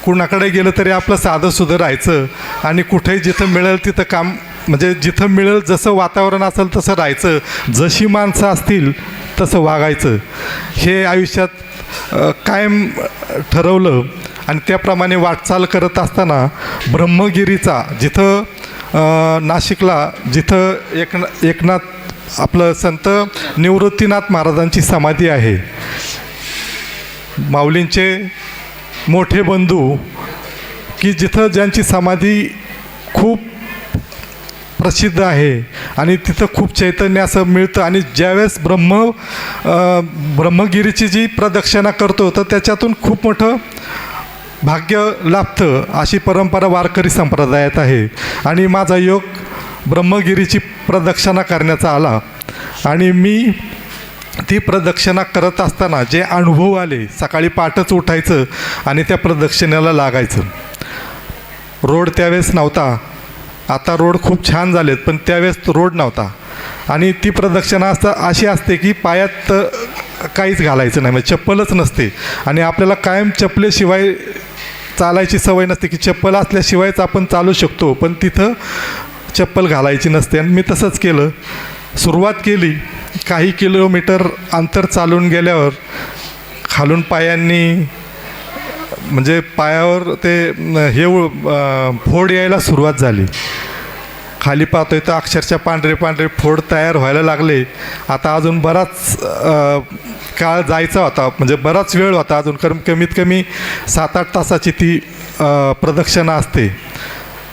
कुणाकडे गेलं तरी आपलं साधंसुधं राहायचं आणि कुठेही जिथं मिळेल तिथं काम, म्हणजे जिथं मिळेल जसं वातावरण असेल तसं राहायचं, जशी माणसं असतील तसं वागायचं, हे आयुष्यात कायम ठरवलं. आणि त्याप्रमाणे वाटचाल करत असताना ब्रह्मगिरीचा, जिथं नाशिकला जिथं एकनाथ आपलं संत निवृत्तीनाथ महाराजांची समाधी आहे, माऊलींचे मोठे बंधू, की जिथं ज्यांची समाधी खूप प्रसिद्ध आहे आणि तिथं खूप चैतन्य असं मिळतं. आणि ज्यावेळेस ब्रह्मगिरीची जी प्रदक्षिणा करतो तर त्याच्यातून खूप मोठं भाग्य लाभतं, अशी परंपरा वारकरी संप्रदायात आहे. आणि माझा योग ब्रह्मगिरीची प्रदक्षिणा करण्याचा आला आणि मी ती प्रदक्षिणा करत असताना जे अनुभव आले, सकाळी पहाटच उठायचं आणि त्या प्रदक्षिणेला लागायचं. रोड त्यावेळेस नव्हता, आता रोड खूप छान झालेत, पण त्यावेळेस रोड नव्हता. आणि ती प्रदक्षिणा अशी असते की पायात काहीच घालायचं नाही, म्हणजे चप्पलच नसते. आणि आपल्याला कायम चप्पलेशिवाय चालायची सवय नसते, की चप्पल असल्याशिवायच आपण चालू शकतो, पण तिथं चप्पल घालायची नसते. आणि मी तसंच केलं, सुरुवात केली. काही किलोमीटर अंतर चालून गेल्यावर खालून पायांनी म्हणजे पायावर ते फोड यायला सुरुवात झाली. खाली पाहतोय तर अक्षरशः पांढरे पांढरे फोड तयार व्हायला लागले. आता अजून बराच काळ जायचा होता, म्हणजे बराच वेळ होता अजून, कमीत कमी 7-8 तासाची ती प्रदक्षिणा असते.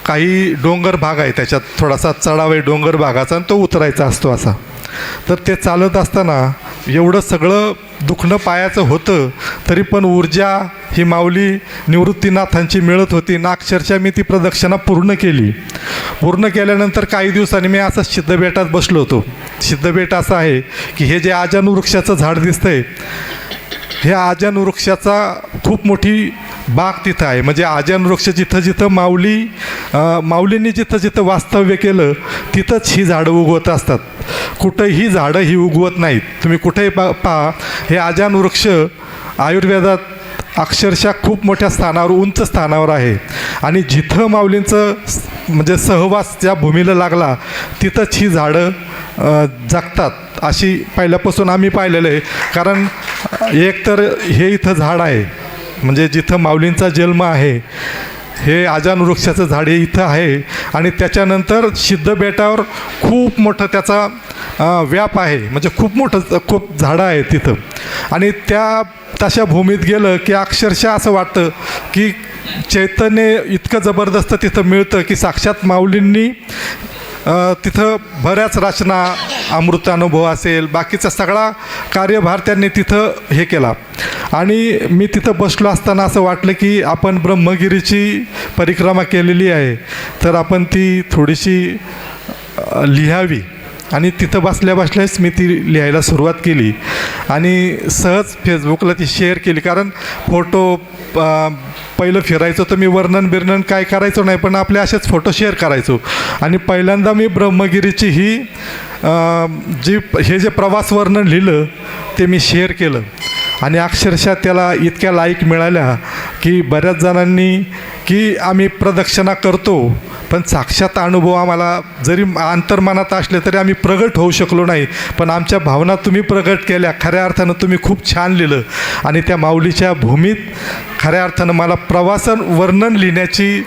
काही डोंगर भाग आहे, त्याच्यात थोडासा चढाव आहे डोंगर भागाचा, आणि तो उतरायचा असतो असा. तर ते चालत असताना एवढं सगळं दुखणं पायाचं होतं, तरी पण ऊर्जा ही माऊली निवृत्तीनाथांची मिळत होती ना. अक्षरशः मी ती प्रदक्षिणा पूर्ण केली. पूर्ण केल्यानंतर काही दिवसांनी मी असं सिद्धबेटात बसलो होतो. सिद्धबेट असं आहे की हे जे आजानू वृक्षाचं झाड दिसतंय, ह्या आजानू वृक्षाचा खूप मोठी बाग तिथं आहे. म्हणजे आजानू वृक्ष जिथं जिथं माऊलींनी जिथं जिथं वास्तव्य केलं तिथंच ही झाडं उगवत असतात. कुठंही झाडं ही उगवत नाहीत. तुम्ही कुठेही पहा, हे आजानू वृक्ष आयुर्वेदात अक्षरशः खूप मोठ्या स्थानावर, उंच स्थानावर आहे. आणि जिथं माऊलींचं म्हणजे सहवास ज्या भूमीला लागला तिथंच ही झाडं जगतात, अशी पहिल्यापासून आम्ही पाहिलेलं आहे. कारण एक तर हे इथं झाड आहे, म्हणजे जिथं माऊलींचा जन्म आहे, हे आजानू वृक्षाचं झाड हे इथं आहे. आणि त्याच्यानंतर सिद्धबेटावर खूप मोठं त्याचा व्याप आहे, म्हणजे खूप झाडं आहेत तिथं. आणि त्या तशा भूमीत गेलं की अक्षरशः असं वाटतं की चैतन्य इतकं जबरदस्त तिथं मिळतं की साक्षात माऊलींनी तिथं बऱ्याच रचना, अमृतानुभव असेल, बाकीचा सगळा कार्यभार त्यांनी तिथं हे केला. आणि मी तिथं बसलो असताना असं वाटलं की आपण ब्रह्मगिरीची परिक्रमा केलेली आहे, तर आपण ती थोडीशी लिहावी. आणि तिथं बसल्याच मी ती लिहायला सुरुवात केली आणि सहज फेसबुकला ती शेअर केली. कारण फोटो पहिलं फिरायचो तर मी वर्णन काय करायचो नाही, पण आपले असेच फोटो शेअर करायचो. आणि पहिल्यांदा मी ब्रह्मगिरीची ही हे जे प्रवास वर्णन लिहिलं ते मी शेअर केलं. आणि अक्षरशः त्याला इतक्या लाईक मिळाल्या की बऱ्याच जणांनी की आम्ही प्रदक्षिणा करतो, पण साक्षात अनुभव आम्हाला जरी अंतर्मनात असले तरी आम्ही प्रगट होऊ शकलो नाही, पण आमच्या भावना तुम्ही प्रगट केल्या. खऱ्या अर्थानं तुम्ही खूप छान लिहिलं. आणि त्या माऊलीच्या भूमीत खऱ्या अर्थानं मला प्रवासन वर्णन लिहिण्याची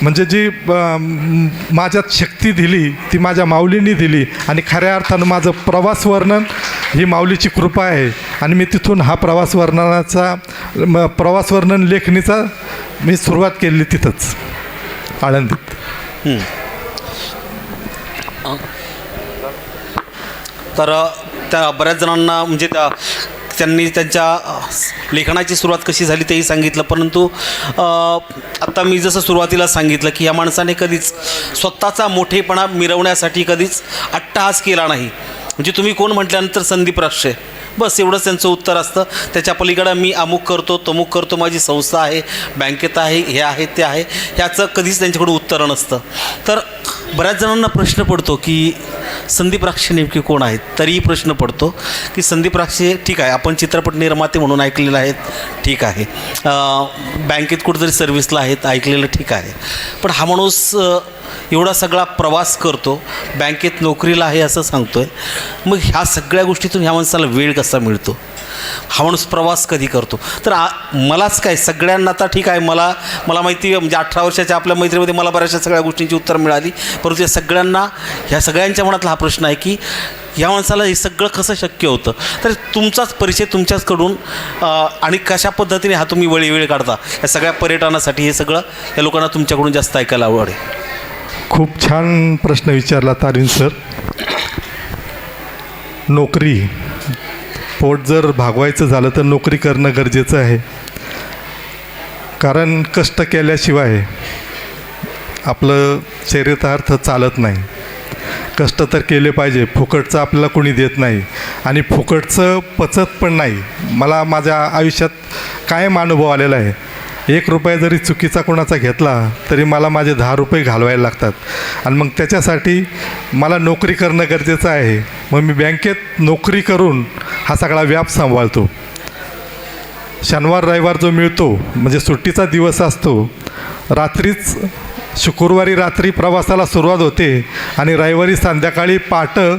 म्हणजे जी माझ्यात शक्ती दिली ती माझ्या माऊलींनी दिली. आणि खऱ्या अर्थानं माझं प्रवास वर्णन ही माऊलीची कृपा आहे. आणि मी तिथून हा प्रवास वर्णन लेखणीचा मी सुरुवात केली तिथंच आळंदीत. तर त्या बऱ्याच जणांना म्हणजे त्यांनी त्यांच्या लेखनाची सुरुवात कशी झाली तेही सांगितलं. परंतु आत्ता मी जसं सुरुवातीला सांगितलं की या माणसाने कधीच स्वतःचा मोठेपणा मिरवण्यासाठी कधीच अट्टहास केला नाही. म्हणजे तुम्ही कोण म्हटल्यानंतर संदीप राक्षे, बस एवढंच त्यांचं उत्तर असतं. त्याच्या पलीकडं मी अमुक करतो, तमुक करतो, माझी संस्था आहे, बँकेत आहे, हे आहे, ते आहे, ह्याचं कधीच त्यांच्याकडं उत्तर नसतं. तर बऱ्याच जणांना प्रश्न पडतो की संदीप राक्षे नेमके कोण आहेत. तरीही प्रश्न पडतो की संदीप राक्षे ठीक आहे, आपण चित्रपट निर्माते म्हणून ऐकलेलं आहेत, ठीक आहे, बँकेत कुठेतरी सर्व्हिसला आहेत, ऐकलेलं ठीक आहे, पण हा माणूस एवढा सगळा प्रवास करतो, बँकेत नोकरीला आहे असं सांगतो आहे. मग ह्या सगळ्या गोष्टीतून ह्या माणसाला वेळ कसा मिळतो. हा माणूस प्रवास कधी करतो. तर मलाच काय सगळ्यांना तर ठीक आहे, मला माहिती आहे, म्हणजे 18 वर्षाच्या आपल्या मैत्रीमध्ये मला बऱ्याचशा सगळ्या गोष्टींची उत्तर मिळाली, परंतु या सगळ्यांना, ह्या सगळ्यांच्या मनातला हा प्रश्न आहे की या माणसाला हे सगळं कसं शक्य होतं. तर तुमचाच परिचय तुमच्याचकडून आणि कशा पद्धतीने हा तुम्ही वेळ काढता या सगळ्या पर्यटनासाठी, हे सगळं या लोकांना तुमच्याकडून जास्त ऐकायला आवडेल. खूप छान प्रश्न विचारला तारीन सर. नोकरी, पोट जर भागवायचं झालं तर नोकरी करणं गरजेचं आहे. कारण कष्ट केल्याशिवाय आपलं चरितार्थ चालत नाही. कष्ट तर केले पाहिजे. फुकटचं आपल्याला कोणी देत नाही आणि फुकटचं पचत पण नाही. मला माझ्या आयुष्यात कायम अनुभव आलेला आहे. 1 रुपया जरी चुकीचा कोणाचा घेतला तरी मला माझे 10 रुपये घालवायला लागतात. आणि मग त्याच्यासाठी मला नोकरी करणं गरजेचं आहे. मग मी बँकेत नोकरी करून हा सगळा व्याप सांभाळतो. शनिवार रविवार जो मिळतो म्हणजे सुट्टीचा दिवस असतो, रात्रीच शुक्रवारी रात्री प्रवासाला सुरुवात होते आणि रविवारी संध्याकाळी पहाटे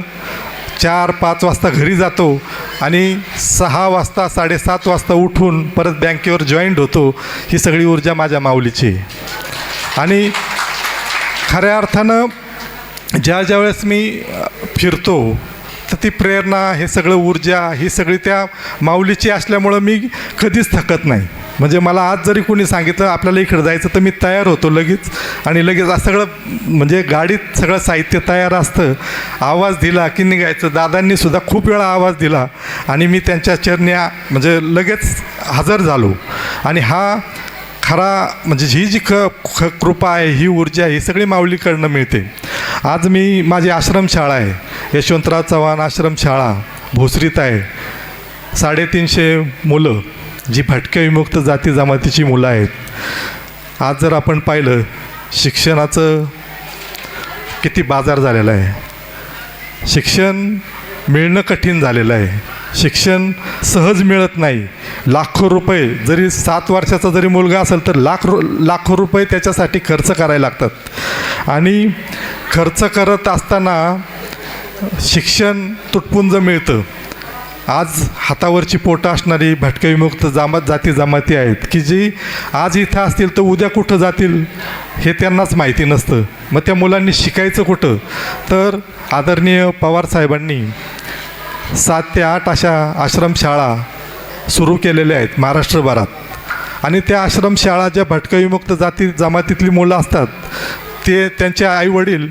4-5 वाजता घरी जातो आणि 6 वाजता 7:30 वाजता उठून परत बँकेवर जॉईंट होतो. ही सगळी ऊर्जा माझ्या माऊलीची आहे. आणि खऱ्या अर्थानं ज्या वेळेस मी फिरतो तर ती प्रेरणा, हे सगळं ऊर्जा, ही सगळी त्या माऊलीची असल्यामुळं मी कधीच थकत नाही. म्हणजे मला आज जरी कोणी सांगितलं आपल्याला इकडे जायचं तर मी तयार होतो लगेच. आणि लगेच असं सगळं म्हणजे गाडीत सगळं साहित्य तयार असतं. आवाज दिला की निघायचं. दादांनीसुद्धा खूप वेळा आवाज दिला आणि मी त्यांच्या चरणी म्हणजे लगेच हजर झालो. आणि हा खरा म्हणजे ही जी कृपा आहे, ही ऊर्जा, ही सगळी माऊलीकडनं मिळते. आज मी माझी आश्रमशाळा आहे, यशवंतराव चव्हाण आश्रमशाळा भोसरीत आहे. 350 मुलं जी भटक्या विमुक्त जाती जमातीची मुलं आहेत. आज जर आपण पाहिलं शिक्षणाचं किती बाजार झालेला आहे. शिक्षण मिळणं कठीण झालेलं आहे. शिक्षण सहज मिळत नाही. लाखो रुपये, जरी 7 वर्षाचा जरी मुलगा असेल तर लाखो रुपये त्याच्यासाठी खर्च करायला लागतात. आणि खर्च करत असताना शिक्षण तुटपुंज मिळतं. आज हातावरची पोटं असणारी भटक्या विमुक्त जाती जमाती आहेत की जी आज इथं असतील तर उद्या कुठं जातील हे त्यांनाच माहिती नसतं. मग त्या मुलांनी शिकायचं कुठं? तर आदरणीय पवारसाहेबांनी 7 ते 8 अशा आश्रमशाळा सुरू केलेल्या आहेत महाराष्ट्रभरात. आणि त्या आश्रमशाळा ज्या भटक्या विमुक्त जाती जमातीतली मुलं असतात ते त्यांचे आईवडील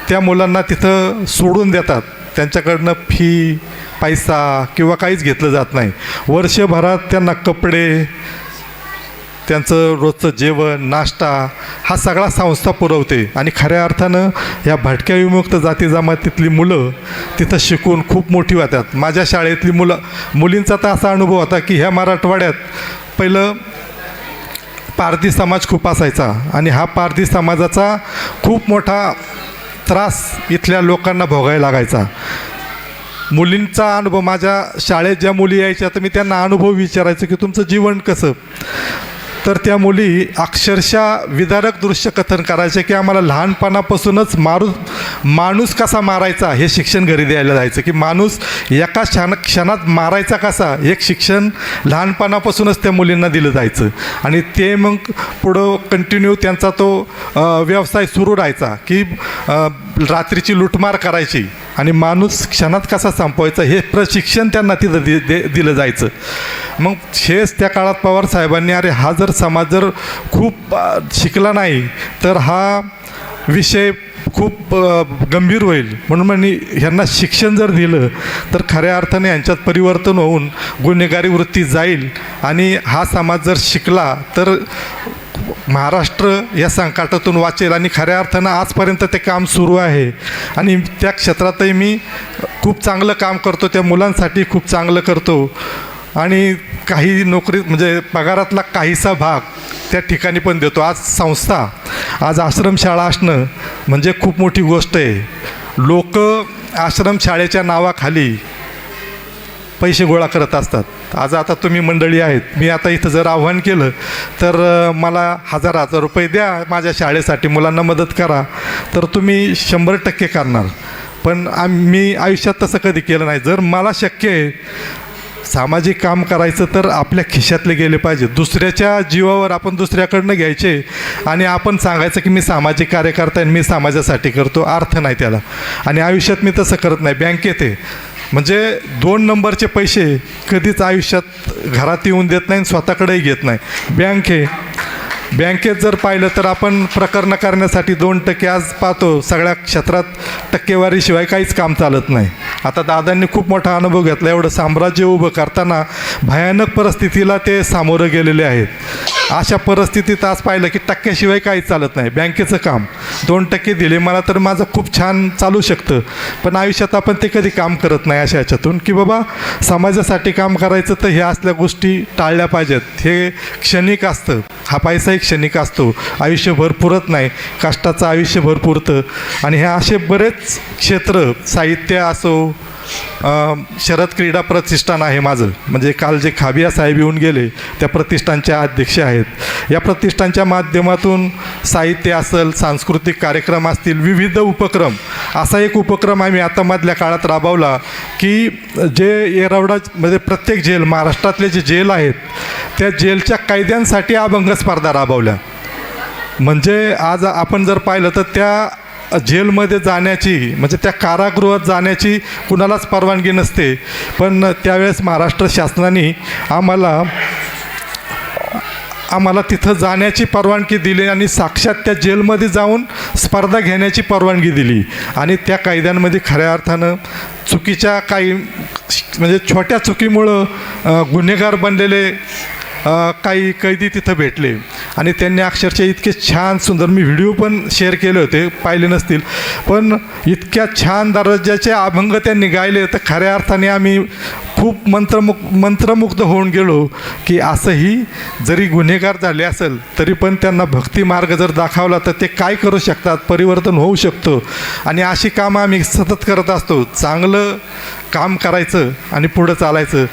त्या मुलांना तिथं सोडून देतात. त्यांच्याकडनं फी, पैसा किंवा काहीच घेतलं जात नाही. वर्षभरात त्यांना कपडे, त्यांचं रोजचं जेवण, नाश्ता हा सगळा संस्था पुरवते. आणि खऱ्या अर्थानं ह्या भटक्या विमुक्त जाती जमातीतली मुलं तिथं शिकून खूप मोठी होतात. माझ्या शाळेतली मुलींचा तर असा अनुभव होता की ह्या मराठवाड्यात पहिलं पारधी समाज खूप असायचा आणि हा पारधी समाजाचा खूप मोठा त्रास इथल्या लोकांना भोगायला लागायचा. मुलींचा अनुभव, माझ्या शाळेत ज्या मुली यायच्या तर मी त्यांना अनुभव विचारायचो की तुमचं जीवन कसं. तर त्या मुली अक्षरशः विदारक दृश्य कथन करायचे की आम्हाला लहानपणापासूनच माणूस कसा मारायचा हे शिक्षण घरी द्यायला जायचं. की माणूस एका क्षणात मारायचा कसा एक शिक्षण लहानपणापासूनच त्या मुलींना दिलं जायचं. आणि ते मग पुढं कंटिन्यू त्यांचा तो व्यवसाय सुरू राहायचा की रात्रीची लुटमार करायची आणि माणूस क्षणात कसा संपवायचा हे प्रशिक्षण त्यांना तिथं दिलं जायचं. मग हेच त्या काळात पवार साहेबांनी अरे हा जर समाज जर खूप शिकला नाही तर हा विषय खूप गंभीर होईल, म्हणून ह्यांना शिक्षण जर दिलं तर खऱ्या अर्थाने यांच्यात परिवर्तन होऊन गुन्हेगारी वृत्ती जाईल आणि हा समाज जर शिकला तर महाराष्ट्र या संकटातून वाचेल. आणि खऱ्या अर्थानं आजपर्यंत ते काम सुरू आहे आणि त्या क्षेत्रातही मी खूप चांगलं काम करतो. त्या मुलांसाठी खूप चांगलं करतो आणि काही नोकरी म्हणजे पगारातला काहीसा भाग त्या ठिकाणी पण देतो. आज संस्था, आज आश्रमशाळा असणं म्हणजे खूप मोठी गोष्ट आहे. लोक आश्रमशाळेच्या नावाखाली पैसे गोळा करत असतात. आता तुम्ही मंडळी आहेत, मी आता इथं जर आव्हान केलं तर मला 1000 रुपये द्या माझ्या शाळेसाठी, मुलांना मदत करा, तर तुम्ही 100% करणार. पण मी आयुष्यात तसं कधी केलं नाही. जर मला शक्य आहे सामाजिक काम करायचं तर आपल्या खिशातले गेले पाहिजे. दुसऱ्याच्या जीवावर आपण दुसऱ्याकडनं घ्यायचे आणि आपण सांगायचं की मी सामाजिक कार्यकर्ता आहे, मी समाजासाठी करतो. अर्थ नाही त्याला. आणि आयुष्यात मी तसं करत नाही. बँकेत आहे म्हणजे 2 नंबरचे पैसे कधीच आयुष्यात घरात येऊन देत नाही आणि स्वतःकडेही घेत नाही. बँकेत जर पाहिलं तर आपण प्रकरणं करण्यासाठी 2% आज पाहतो सगळ्या क्षेत्रात टक्केवारीशिवाय काहीच काम चालत नाही. आता दादांनी खूप मोठा अनुभव घेतला. एवढं साम्राज्य उभं करताना भयानक परिस्थितीला ते सामोरं गेलेले आहेत. अशा परिस्थितीत आज पाहिलं की टक्क्याशिवाय काहीच चालत नाही. बँकेचं काम 2% दिले मला तर माझं खूप छान चालू शकतं. पण आयुष्यात आपण ते कधी काम करत नाही अशा ह्याच्यातून की बाबा समाजासाठी काम करायचं तर हे असल्या गोष्टी टाळल्या पाहिजेत. हे क्षणिक असतं. हा पैसाही क्षणिक असतो. आयुष्यभर पुरत नाही. कष्टाचं आयुष्यभर पुरतं. आणि हे असे बरेच क्षेत्र, साहित्य असो, शरद क्रीडा प्रतिष्ठान आहे माझं. म्हणजे काल जे खाबिया साहेब येऊन गेले त्या प्रतिष्ठानच्या अध्यक्ष आहेत. या प्रतिष्ठानच्या माध्यमातून साहित्य असेल, सांस्कृतिक कार्यक्रम असतील, विविध उपक्रम. असा एक उपक्रम आम्ही आता मधल्या काळात राबवला की जे येरवडा म्हणजे प्रत्येक जेल, महाराष्ट्रातले जे जेल आहेत त्या जेलच्या कैद्यांसाठी अभंग स्पर्धा राबवल्या. म्हणजे आज आपण जर पाहिलं तर त्या जेलमध्ये जाण्याची म्हणजे त्या कारागृहात जाण्याची कुणालाच परवानगी नसते. पण त्यावेळेस महाराष्ट्र शासनाने आम्हाला तिथं जाण्याची परवानगी दिली आणि साक्षात त्या जेलमध्ये जाऊन स्पर्धा घेण्याची परवानगी दिली. आणि त्या कायद्यांमध्ये खऱ्या अर्थानं चुकीच्या काही म्हणजे छोट्या चुकीमुळं गुन्हेगार बनलेले काही कैदी तिथं भेटले आणि त्यांनी अक्षरशः इतके छान सुंदर, मी व्हिडिओ पण शेअर केले होते, पाहिले नसतील, पण इतक्या छान दर्जाचे अभंग त्यांनी गायले तर खऱ्या अर्थाने आम्ही खूप मंत्रमुग्ध होऊन गेलो की असंही जरी गुन्हेगार झाले असेल तरी पण त्यांना भक्ती मार्ग जर दाखवला तर ते काय करू शकतात, परिवर्तन होऊ शकतं. आणि अशी कामं आम्ही सतत करत असतो. चांगलं काम करायचं आणि पुढं चालायचं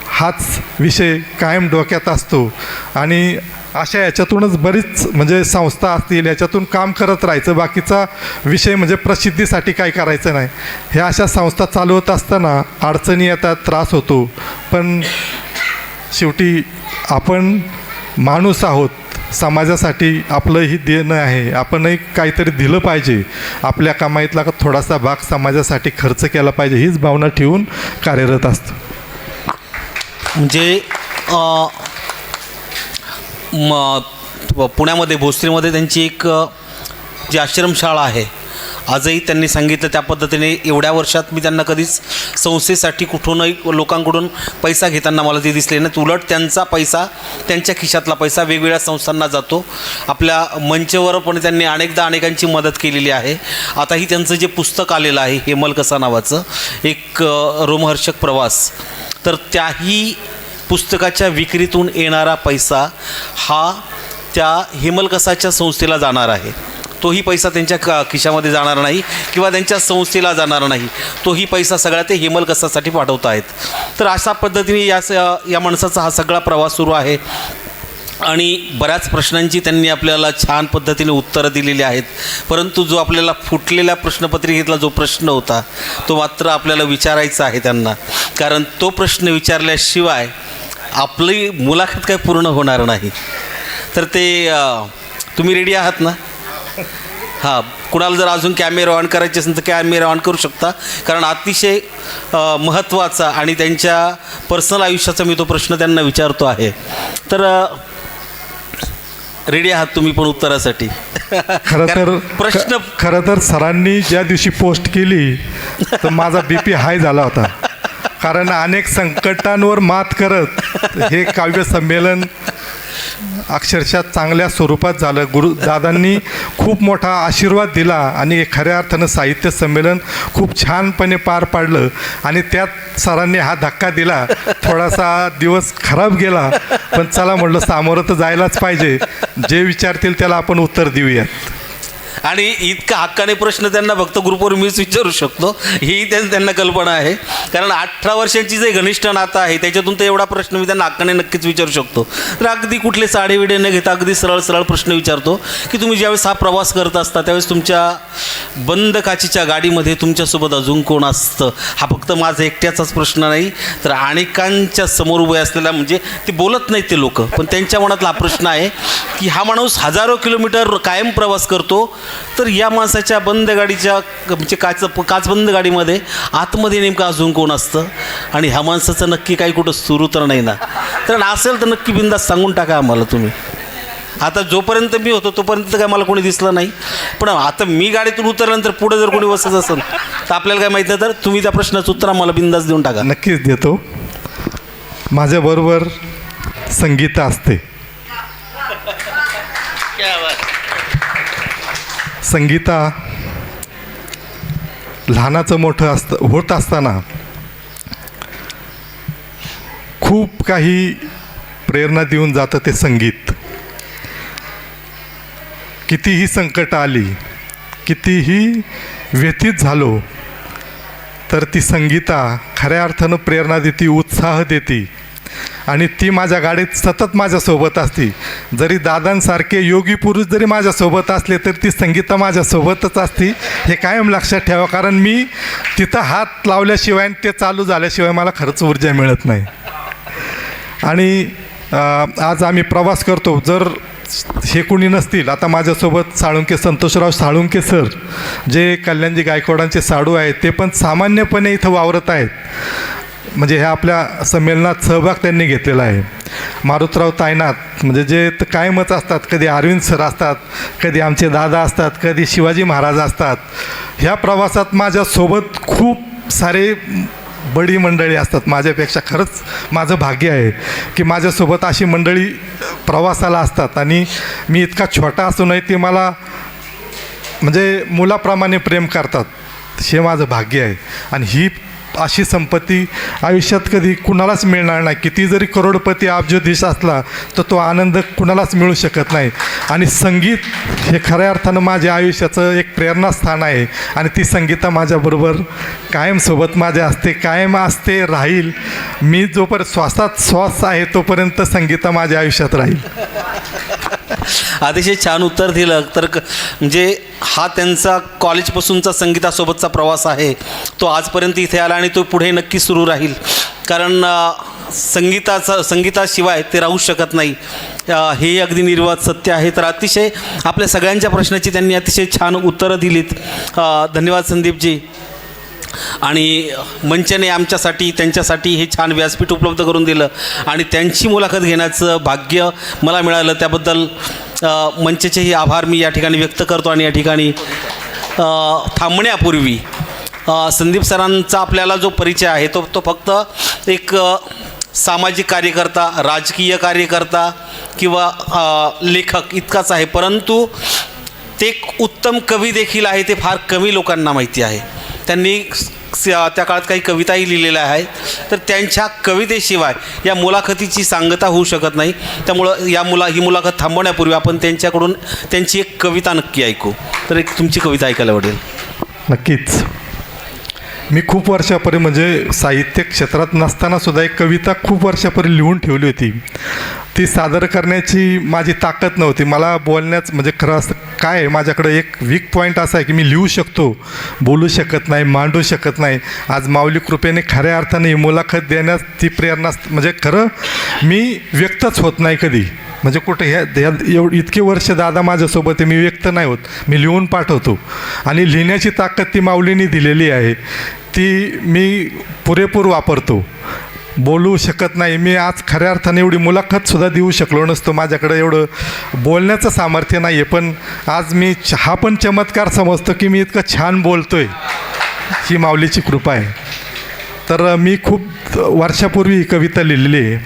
हाच विषय कायम डोक्यात असतो. आणि अशा याच्यातूनच बरीच म्हणजे संस्था असतील याच्यातून काम करत राहायचं. बाकीचा विषय म्हणजे प्रसिद्धीसाठी काय करायचं नाही. ह्या अशा संस्था चालवत असताना अडचणी येतात, त्रास होतो. पण शेवटी आपण माणूस आहोत. समाजासाठी आपलंही देणं आहे. आपणही काहीतरी दिलं पाहिजे. आपल्या कमाईतला थोडासा भाग समाजासाठी खर्च केला पाहिजे हीच भावना ठेवून कार्यरत असतो. म्हणजे पुण्यामध्ये भोसरीमध्ये त्यांची एक जी आश्रमशाळा आहे, आजही त्यांनी सांगितलं त्या पद्धतीने एवढ्या वर्षात मी त्यांना कधीच संस्थेसाठी कुठूनही लोकांकडून पैसा घेताना मला ते दिसले नाही. उलट त्यांचा पैसा, त्यांच्या खिशातला पैसा वेगवेगळ्या संस्थांना जातो. आपल्या मंचवर पण त्यांनी अनेकांची मदत केलेली आहे. आताही त्यांचं जे पुस्तक आलेलं आहे हेमल कसा नावाचं, एक रोमहर्षक प्रवास, तर त्याही पुस्तकाच्या विक्रीतून येणारा पैसा हा त्या हेमलकसाच्या संस्थेला जाणार आहे. तोही पैसा त्यांच्या खिशामध्ये जाणार नाही किंवा त्यांच्या संस्थेला जाणार नाही. तोही पैसा सगळा ते हेमलकसासाठी पाठवत आहेत. तर अशा पद्धतीने या माणसाचा हा सगळा प्रवास सुरू आहे. आणि बऱ्याच प्रश्नांची त्यांनी आपल्याला छान पद्धतीने उत्तरं दिलेली आहेत. परंतु जो आपल्याला फुटलेल्या प्रश्नपत्रिकेतला जो प्रश्न होता तो मात्र आपल्याला विचारायचा आहे त्यांना. कारण तो प्रश्न विचारल्याशिवाय आपली मुलाखत काय पूर्ण होणार नाही. तर ते तुम्ही रेडी आहात ना? हां, कुणाला जर अजून कॅमेरा ऑन करायचे असेल तर कॅमेरा ऑन करू शकता. कारण अतिशय महत्त्वाचा आणि त्यांच्या पर्सनल आयुष्याचा मी तो प्रश्न त्यांना विचारतो आहे. तर रेडी आहात तुम्ही पण उत्तरासाठी? खरं तर सरांनी ज्या दिवशी पोस्ट केली तर माझा BP हाय झाला होता. कारण अनेक संकटांवर मात करत हे काव्य संमेलन अक्षरशः चांगल्या स्वरूपात झालं. दादांनी खूप मोठा आशीर्वाद दिला आणि खऱ्या अर्थानं साहित्य संमेलन खूप छानपणे पार पाडलं. आणि त्यात सरांनी हा धक्का दिला. थोडासा दिवस खराब गेला, पण चला म्हटलं सामोरं तर जायलाच पाहिजे. जे विचारतील त्याला आपण उत्तर देऊयात. आणि इतका हक्काने प्रश्न त्यांना फक्त ग्रुपवर मीच विचारू शकतो, ही त्यांना कल्पना आहे. कारण 18 वर्षांची जे घनिष्ठ नातं आहे त्याच्यातून तर एवढा प्रश्न मी त्यांना हक्काने नक्कीच विचारू शकतो. तर अगदी कुठले साडेविडे न घेता अगदी सरळ सरळ प्रश्न विचारतो की तुम्ही ज्यावेळेस हा प्रवास करत असता त्यावेळेस तुमच्या बंद काचीच्या गाडीमध्ये तुमच्यासोबत अजून कोण असतं? हा फक्त माझा एकट्याचाच प्रश्न नाही, तर अनेकांच्या समोर उभे असलेला, म्हणजे ते बोलत नाहीत ते लोक, पण त्यांच्या मनातला हा प्रश्न आहे की हा माणूस हजारो किलोमीटर कायम प्रवास करतो, तर या माणसाच्या बंद गाडीच्या म्हणजे काचबंद गाडीमध्ये आतमध्ये नेमकं अजून कोण असतं? आणि ह्या माणसाचं नक्की काही कुठं सुरू तर नाही ना? तर असेल तर नक्की बिंदास सांगून टाका आम्हाला तुम्ही. आता जोपर्यंत मी होतो तोपर्यंत काय मला कोणी दिसलं नाही, पण आता मी गाडीतून उतरल्यानंतर पुढे जर कोणी बसत असेल तर आपल्याला काय माहीत नाही, तर तुम्ही त्या प्रश्नाचं उत्तर आम्हाला बिंदास देऊन टाका. नक्कीच देतो. माझ्याबरोबर संगीता असते. संगीता लहानाचं मोठं होत असताना खूप काही प्रेरणा देऊन जातं ते संगीत. कितीही संकट आली, कितीही व्यथित झालो, तर ती संगीता खऱ्या अर्थानं प्रेरणा देते, उत्साह देते, आणि ती माझ्या गाडीत सतत माझ्यासोबत असते. जरी दादांसारखे योगी पुरुष जरी माझ्यासोबत असले तर ती संगीता माझ्यासोबतच असते, हे कायम लक्षात ठेवा. कारण मी तिथं हात लावल्याशिवाय ते चालू झाल्याशिवाय मला खरंच ऊर्जा मिळत नाही. आणि आज आम्ही प्रवास करतो, जर हे कोणी नसतील, आता माझ्यासोबत साळुंके संतोषराव साळुंके सर, जे कल्याणजी गायकवाडांचे साडू आहेत, ते पण सामान्यपणे इथं वावरत आहेत. म्हणजे ह्या आपल्या संमेलनात सहभाग त्यांनी घेतलेला आहे. मारुतराव तायनाथ म्हणजे जे कायमच असतात, कधी अरविंद सर असतात, कधी आमचे दादा असतात, कधी शिवाजी महाराज असतात. ह्या प्रवासात माझ्यासोबत खूप सारे बडी मंडळी असतात. माझ्यापेक्षा खरंच माझं भाग्य आहे की माझ्यासोबत अशी मंडळी प्रवासाला असतात. आणि मी इतका छोटा असूनही ते मला म्हणजे मुलाप्रमाणे प्रेम करतात, हे माझं भाग्य आहे. आणि ही अशी संपत्ती आयुष्यात कधी कुणालाच मिळणार नाही. किती जरी करोडपती अब्जाधीश असला तर तो आनंद कुणालाच मिळू शकत नाही. आणि संगीत हे खऱ्या अर्थानं माझ्या आयुष्याचं एक प्रेरणास्थान आहे. आणि ती संगीता माझ्याबरोबर कायम सोबत माझ्या असते, कायम असते, राहील. मी जोपर्यंत श्वासात श्वास आहे तोपर्यंत संगीता माझ्या आयुष्यात राहील. अतिशय छान उत्तर दिलं. तर म्हणजे हा त्यांचा कॉलेजपासूनचा संगीतासोबतचा प्रवास आहे, तो आजपर्यंत इथे आला आणि तो पुढे नक्की सुरू राहील. कारण संगीताशिवाय ते राहू शकत नाही, हे अगदी निर्वाद सत्य आहे. तर अतिशय आपल्या सगळ्यांच्या प्रश्नाची त्यांनी अतिशय छान उत्तरं दिलीत. धन्यवाद संदीपजी. आणि मंचाने आमच्यासाठी त्यांच्यासाठी हे छान व्यासपीठ उपलब्ध करून दिलं आणि त्यांची मुलाखत घेण्याचं भाग्य मला मिळालं, त्याबद्दल मंचाचेही आभार मी या ठिकाणी व्यक्त करतो. आणि या ठिकाणी थांबण्यापूर्वी संदीप सरांचा आपल्याला जो परिचय आहे तो फक्त एक सामाजिक कार्यकर्ता, राजकीय कार्यकर्ता किंवा लेखक इतकाच आहे, परंतु ते एक उत्तम कवी देखील आहे. ते फार कमी लोकांना माहिती आहे. त्यांनी त्या काळात काही कविताही लिहिलेल्या आहेत, तर त्यांच्या कवितेशिवाय या मुलाखतीची सांगता होऊ शकत नाही. त्यामुळं ही मुलाखत थांबवण्यापूर्वी आपण त्यांच्याकडून त्यांची एक कविता नक्की ऐकू. तर एक तुमची कविता ऐकायला आवडेल. नक्कीच. मी खूप वर्षापर्यंत म्हणजे साहित्य क्षेत्रात नसतानासुद्धा एक कविता खूप वर्षापर्यंत लिहून ठेवली होती. ती सादर करण्याची माझी ताकद नव्हती. मला बोलण्याच म्हणजे खरं असं काय आहे, माझ्याकडे एक वीक पॉईंट असा आहे की मी लिहू शकतो, बोलू शकत नाही, मांडू शकत नाही. आज माऊली कृपेने खऱ्या अर्थाने ही मुलाखत देण्यास ती प्रेरणा, म्हणजे खरं मी व्यक्तच होत नाही कधी. म्हणजे कुठे इतके वर्ष दादा माझ्यासोबत आहे, मी व्यक्त नाही होत, मी लिहून पाठवतो. आणि लिहिण्याची ताकद ती माऊलीने दिलेली आहे, ती मी पुरेपूर वापरतो. बोलू शकत नाही मी. आज खऱ्या अर्थाने एवढी मुलाखतसुद्धा देऊ शकलो नसतो, माझ्याकडं एवढं बोलण्याचं सामर्थ्य नाही आहे. पण आज मी हा पण चमत्कार समजतो की मी इतकं छान बोलतो आहे, ही माऊलीची कृपा आहे. तर मी खूप वर्षापूर्वी ही कविता लिहिलेली आहे,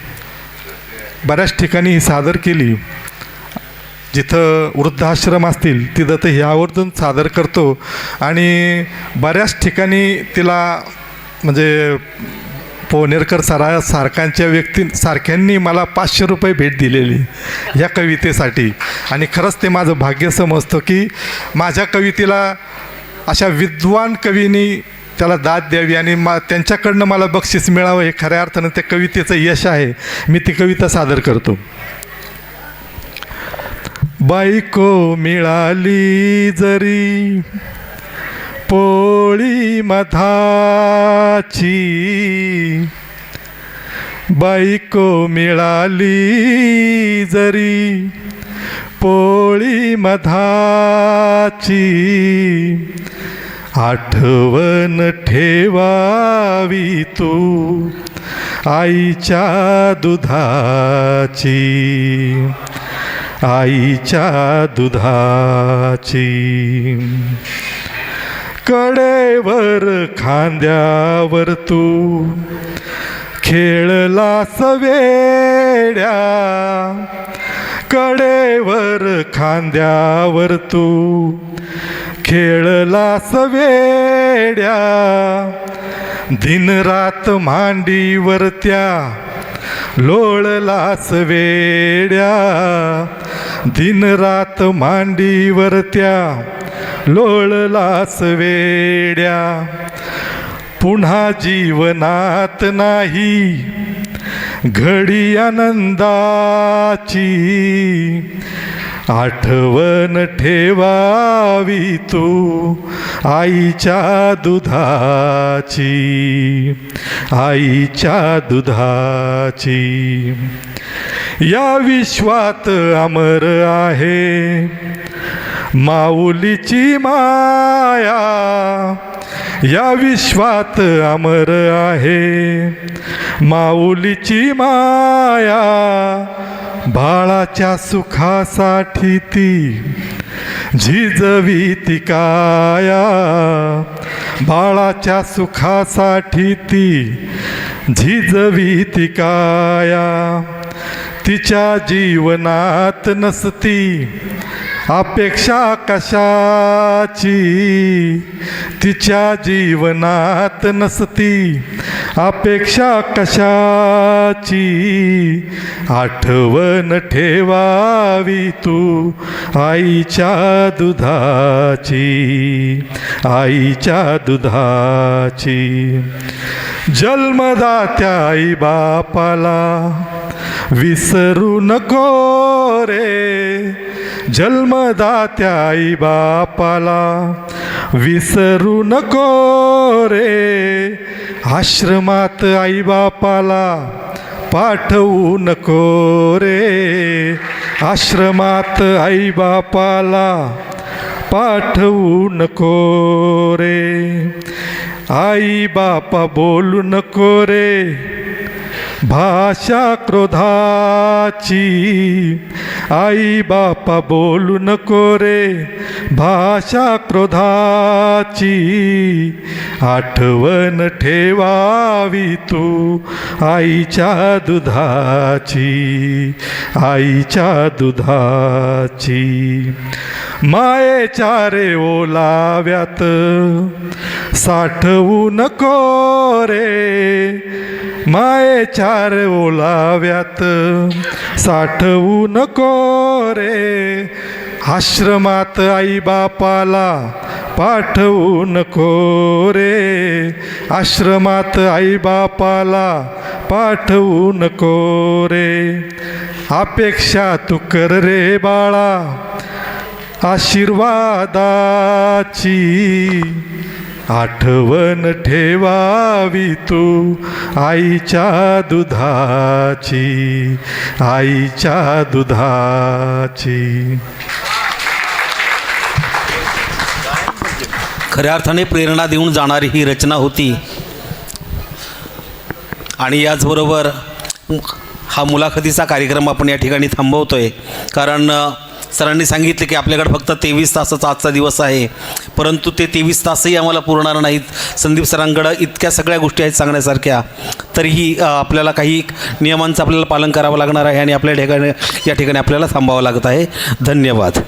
बऱ्याच ठिकाणी ही सादर केली. जिथं वृद्धाश्रम असतील तिथं तर हे आवर्जून सादर करतो. आणि बऱ्याच ठिकाणी तिला म्हणजे पोनेरकर सारख्यांच्या सारख्यांनी मला 500 रुपये भेट दिलेली या कवितेसाठी. आणि खरंच ते माझं भाग्य समजतो की माझ्या कवितेला अशा विद्वान कवींनी त्याला दाद द्यावी आणि त्यांच्याकडनं मला बक्षीस मिळावं, हे खऱ्या अर्थानं त्या कवितेचं यश आहे. मी ती कविता सादर करतो. बायको मिळाली जरी पोळी मधाची, बायको मिळाली जरी पोळी मधाची, आठवण ठेवावी तू आईच्या दुधाची, आईच्या दुधाची. कडेवर खांद्यावर तू खेळलास वेड्या, कडेवर खांद्यावर तू खेळलास वेड्या, दिनरात मांडीवर त्या लोळलास वेड्या, दिनरात मांडीवर त्या लोळलास वेड्या. पुन्हा जीवनात नाही घडी आनंदाची, आठवण ठेवावी तू आईच्या दुधाची, आईच्या दुधाची. या विश्वात अमर आहे माऊलीची माया, या विश्वात अमर आहे माऊलीची माया. बाळाच्या सुखासाठी ती झिजवीती काया, बाळाच्या सुखासाठी ती झिजवीती काया. तिच्या जीवनात नसती अपेक्षा कशाची, तिच्या जीवनात नसती अपेक्षा कशाची, आठवण ठेवावी तू आईच्या दुधाची, आईच्या दुधाची. जन्मदात्या आई बापाला विसरू नको रे, जन्मदात्या आई बापाला विसरू नको रे, आश्रमात आई बापाला पाठवू नको रे, आश्रमात आई बापाला पाठवू नको रे. आई बापा बोलू नको रे भाषा क्रोधाची, आई बापा बोलू नको रे भाषा क्रोधाची, आठवण ठेवावी तू आईच्या दुधाची, आईच्या दुधाची. मायेच्या रे ओलाव्यात साठवू नको रे, मायेच्या रे ओलाव्यात साठवू नको रे, आश्रमात आई बापाला पाठवू नको रे, आश्रमात आई बापाला पाठवू नको रे. अपेक्षा तू कर रे बाळा आशीर्वादाची, आठवण ठेवावी तू आईच्या दुधाची, आईच्या दुधाची. खऱ्या अर्थाने प्रेरणा देऊन जाणारी ही रचना होती. आणि याचबरोबर हा मुलाखतीचा कार्यक्रम आपण या ठिकाणी थांबवतोय, कारण सरांनी सांगितले की आपल्याकडे फक्त 23 तासाचा आजचा दिवस आहे, परंतु ते 23 तासही आम्हाला पुरणार नाहीत. संदीप सरांकडं इतक्या सगळ्या गोष्टी आहेत सांगण्यासारख्या, तरीही आपल्याला काही नियमांचं आपल्याला पालन करावं लागणार आहे आणि आपल्या या ठिकाणी आपल्याला थांबावं लागत आहे. धन्यवाद.